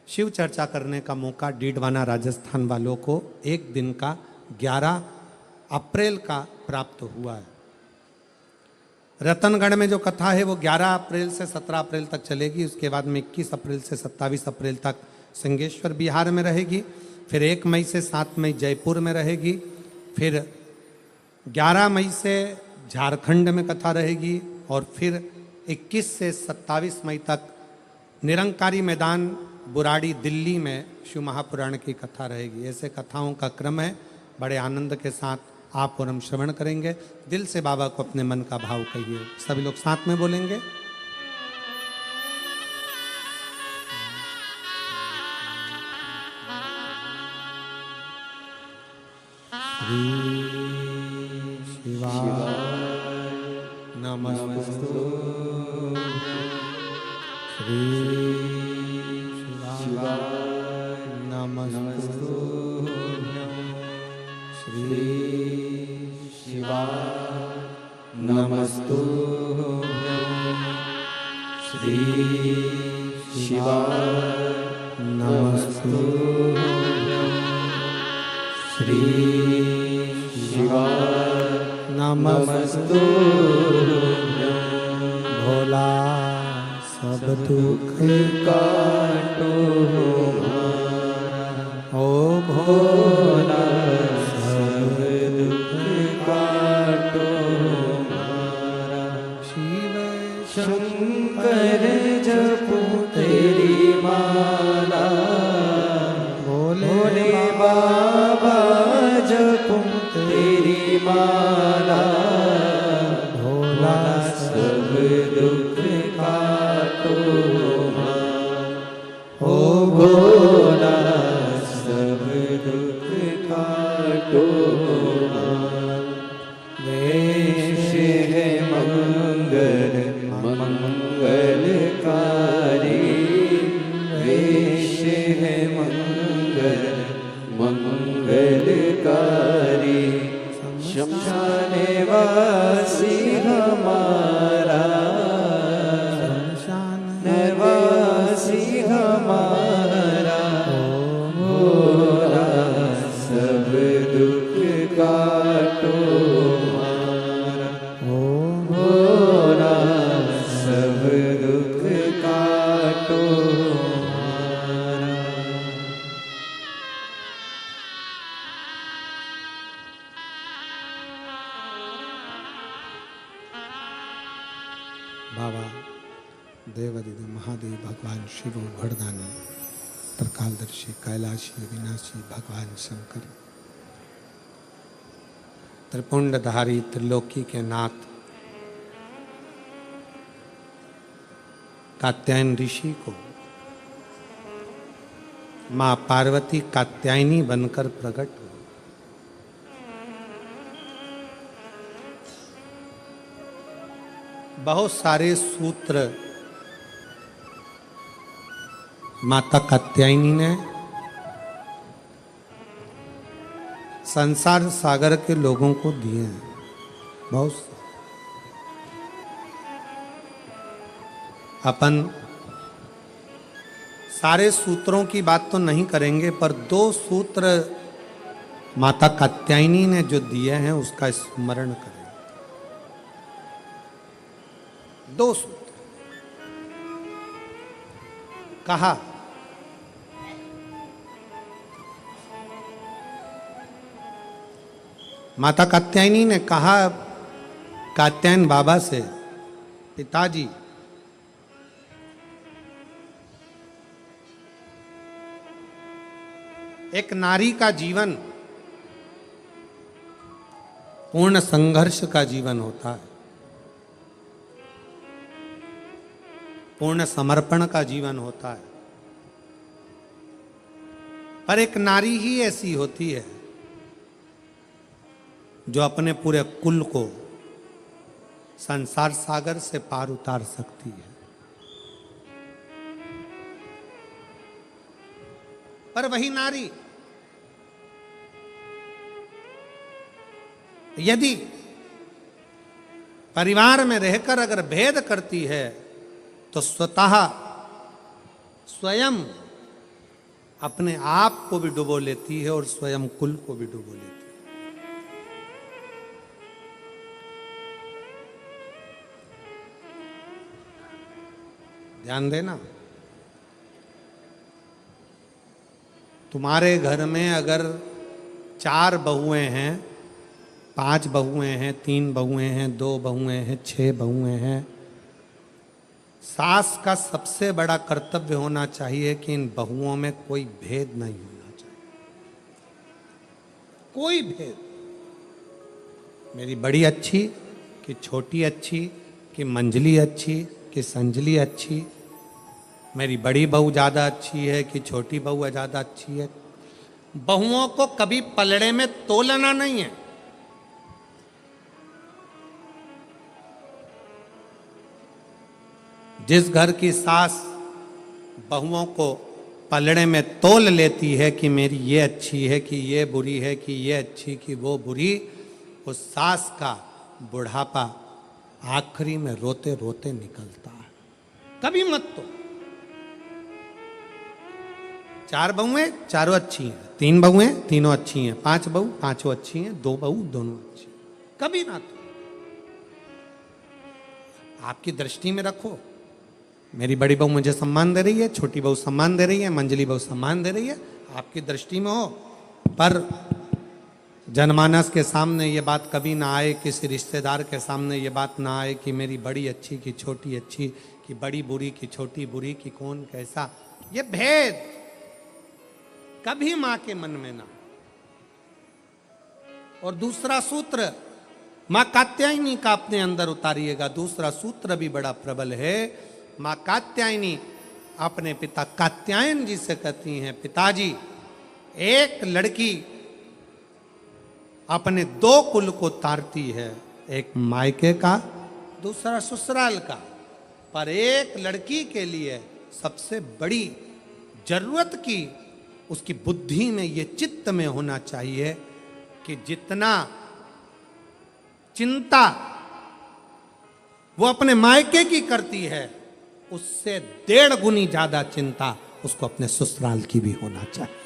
शिव चर्चा करने का मौका डीडवाना राजस्थान वालों को एक दिन का 11 अप्रैल का प्राप्त हुआ है। रतनगढ़ में जो कथा है वो 11 अप्रैल से 17 अप्रैल तक चलेगी। उसके बाद में 21 अप्रैल से 27 अप्रैल तक सिंगेश्वर बिहार में रहेगी। फिर 1 मई से 7 मई जयपुर में रहेगी। फिर 11 मई से झारखंड में कथा रहेगी। और फिर 21 से 27 मई तक निरंकारी मैदान बुराड़ी दिल्ली में शिव महापुराण की कथा रहेगी। ऐसे कथाओं का क्रम है। बड़े आनंद के साथ आप और हम श्रवण करेंगे। दिल से बाबा को अपने मन का भाव कहिए। सभी लोग साथ में बोलेंगे। श्री शिवाय नमस्तु, श्री शिवाय नमस्तु, श्री शिवाय नमस्तु, श्री शिवाय नमस्तु, श्री शिवाय नमस्तु। दुख काटो ओ भोला सब दुख काटो शिव शंकर जपो तेरी माला भोले बाबा जपो तेरी माला भोला सब दुख काटो ओ भोला सब दुख काटो वेश है मंगल मंगलकारी वेश है मंगल मंगलकारी शमशान वासी हमारा नवासी हमारा भोला सब दुख काटो भोला सब दुख काटो बाबा देवादिदेव महादेव भगवान शिव घड़दानी त्रिकालदर्शी कैलाशी अविनाशी भगवान शंकर त्रिपुंडधारी त्रिलोकी के नाथ कात्यायन ऋषि को मां पार्वती कात्यायनी बनकर प्रकट हुई। बहुत सारे सूत्र माता कात्यायनी ने संसार सागर के लोगों को दिए हैं। बहुत अपन सारे सूत्रों की बात तो नहीं करेंगे, पर दो सूत्र माता कात्यायनी ने जो दिए हैं उसका स्मरण करें। दो सूत्र कहा, माता कात्यायनी ने कहा कात्यायन बाबा से, पिताजी एक नारी का जीवन पूर्ण संघर्ष का जीवन होता है, पूर्ण समर्पण का जीवन होता है। पर एक नारी ही ऐसी होती है जो अपने पूरे कुल को संसार सागर से पार उतार सकती है। पर वही नारी यदि परिवार में रहकर अगर भेद करती है तो स्वतः स्वयं अपने आप को भी डुबो लेती है और स्वयं कुल को भी डुबो लेती है। ध्यान देना, तुम्हारे घर में अगर 4 बहुएं हैं, 5 बहुएं हैं, 3 बहुएं हैं, 2 बहुएं हैं, 6 बहुएं हैं, सास का सबसे बड़ा कर्तव्य होना चाहिए कि इन बहुओं में कोई भेद नहीं होना चाहिए। कोई भेद, मेरी बड़ी अच्छी कि छोटी अच्छी कि मंजली अच्छी कि संजली अच्छी, मेरी बड़ी बहू ज़्यादा अच्छी है कि छोटी बहू ज़्यादा अच्छी है। बहुओं को कभी पलड़े में तोलना नहीं है। जिस घर की सास बहुओं को पलड़े में तोल लेती है कि मेरी ये अच्छी है कि ये बुरी है कि ये अच्छी कि वो बुरी, उस सास का बुढ़ापा आखिरी में रोते रोते निकलता है। कभी मत तो 4 बहुएं चारों अच्छी हैं, 3 बहुएं तीनों अच्छी हैं, 5 बहू पांचों अच्छी हैं, 2 बहू दोनों अच्छी हैं, कभी ना तो। आपकी दृष्टि में रखो, मेरी बड़ी बहू मुझे सम्मान दे रही है, छोटी बहू सम्मान दे रही है, मंजली बहू सम्मान दे रही है, आपकी दृष्टि में हो, पर जनमानस के सामने ये बात कभी ना आए, किसी रिश्तेदार के सामने ये बात ना आए कि मेरी बड़ी अच्छी की छोटी अच्छी, कि बड़ी बुरी की छोटी बुरी, की कौन कैसा, ये भेद कभी मां के मन में ना। और दूसरा सूत्र मां कात्यायनी का अपने अंदर उतारिएगा, दूसरा सूत्र भी बड़ा प्रबल है। मां कात्यायनी अपने पिता कात्यायन जी से कहती हैं, पिताजी एक लड़की अपने दो कुल को तारती है, एक मायके का दूसरा ससुराल का, पर एक लड़की के लिए सबसे बड़ी जरूरत की उसकी बुद्धि में ये चित्त में होना चाहिए कि जितना चिंता वो अपने मायके की करती है उससे 1.5 गुनी ज्यादा चिंता उसको अपने ससुराल की भी होना चाहिए।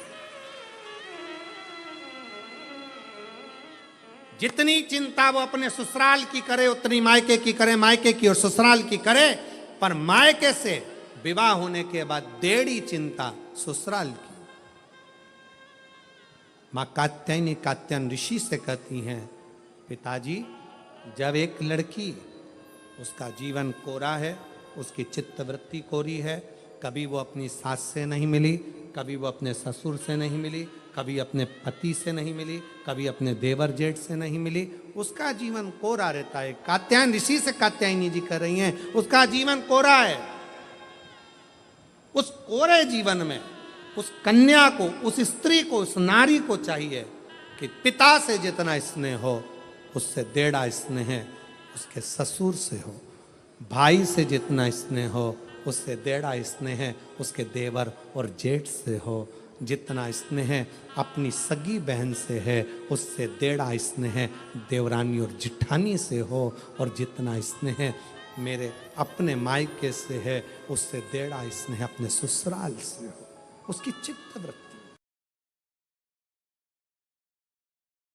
जितनी चिंता वो अपने ससुराल की करे उतनी मायके की करे, मायके की और ससुराल की करे, पर मायके से विवाह होने के बाद 1.5 चिंता ससुराल की। मां कात्यायनी कात्यायन ऋषि से कहती हैं, पिताजी जब एक लड़की, उसका जीवन कोरा है, उसकी चित्तवृत्ति कोरी है, कभी वो अपनी सास से नहीं मिली, कभी वो अपने ससुर से नहीं मिली, कभी अपने पति से नहीं मिली, कभी अपने देवर जेठ से नहीं मिली, उसका जीवन कोरा रहता है। कात्यायन ऋषि से कात्यायनी जी कर रही हैं, उसका जीवन कोरा है। उस कोरे जीवन में उस कन्या को, उस स्त्री को, उस नारी को चाहिए कि पिता से जितना स्नेह हो उससे 1.5 स्नेह उसके ससुर से हो, भाई से जितना स्नेह हो उससे 1.5 स्नेह उसके देवर और जेठ से हो, जितना स्नेह अपनी सगी बहन से है उससे 1.5 स्नेह देवरानी और जिठानी से हो, और जितना स्नेह मेरे अपने मायके से है उससे 1.5 स्नेह अपने ससुराल से हो। उसकी चित्तवृत्ति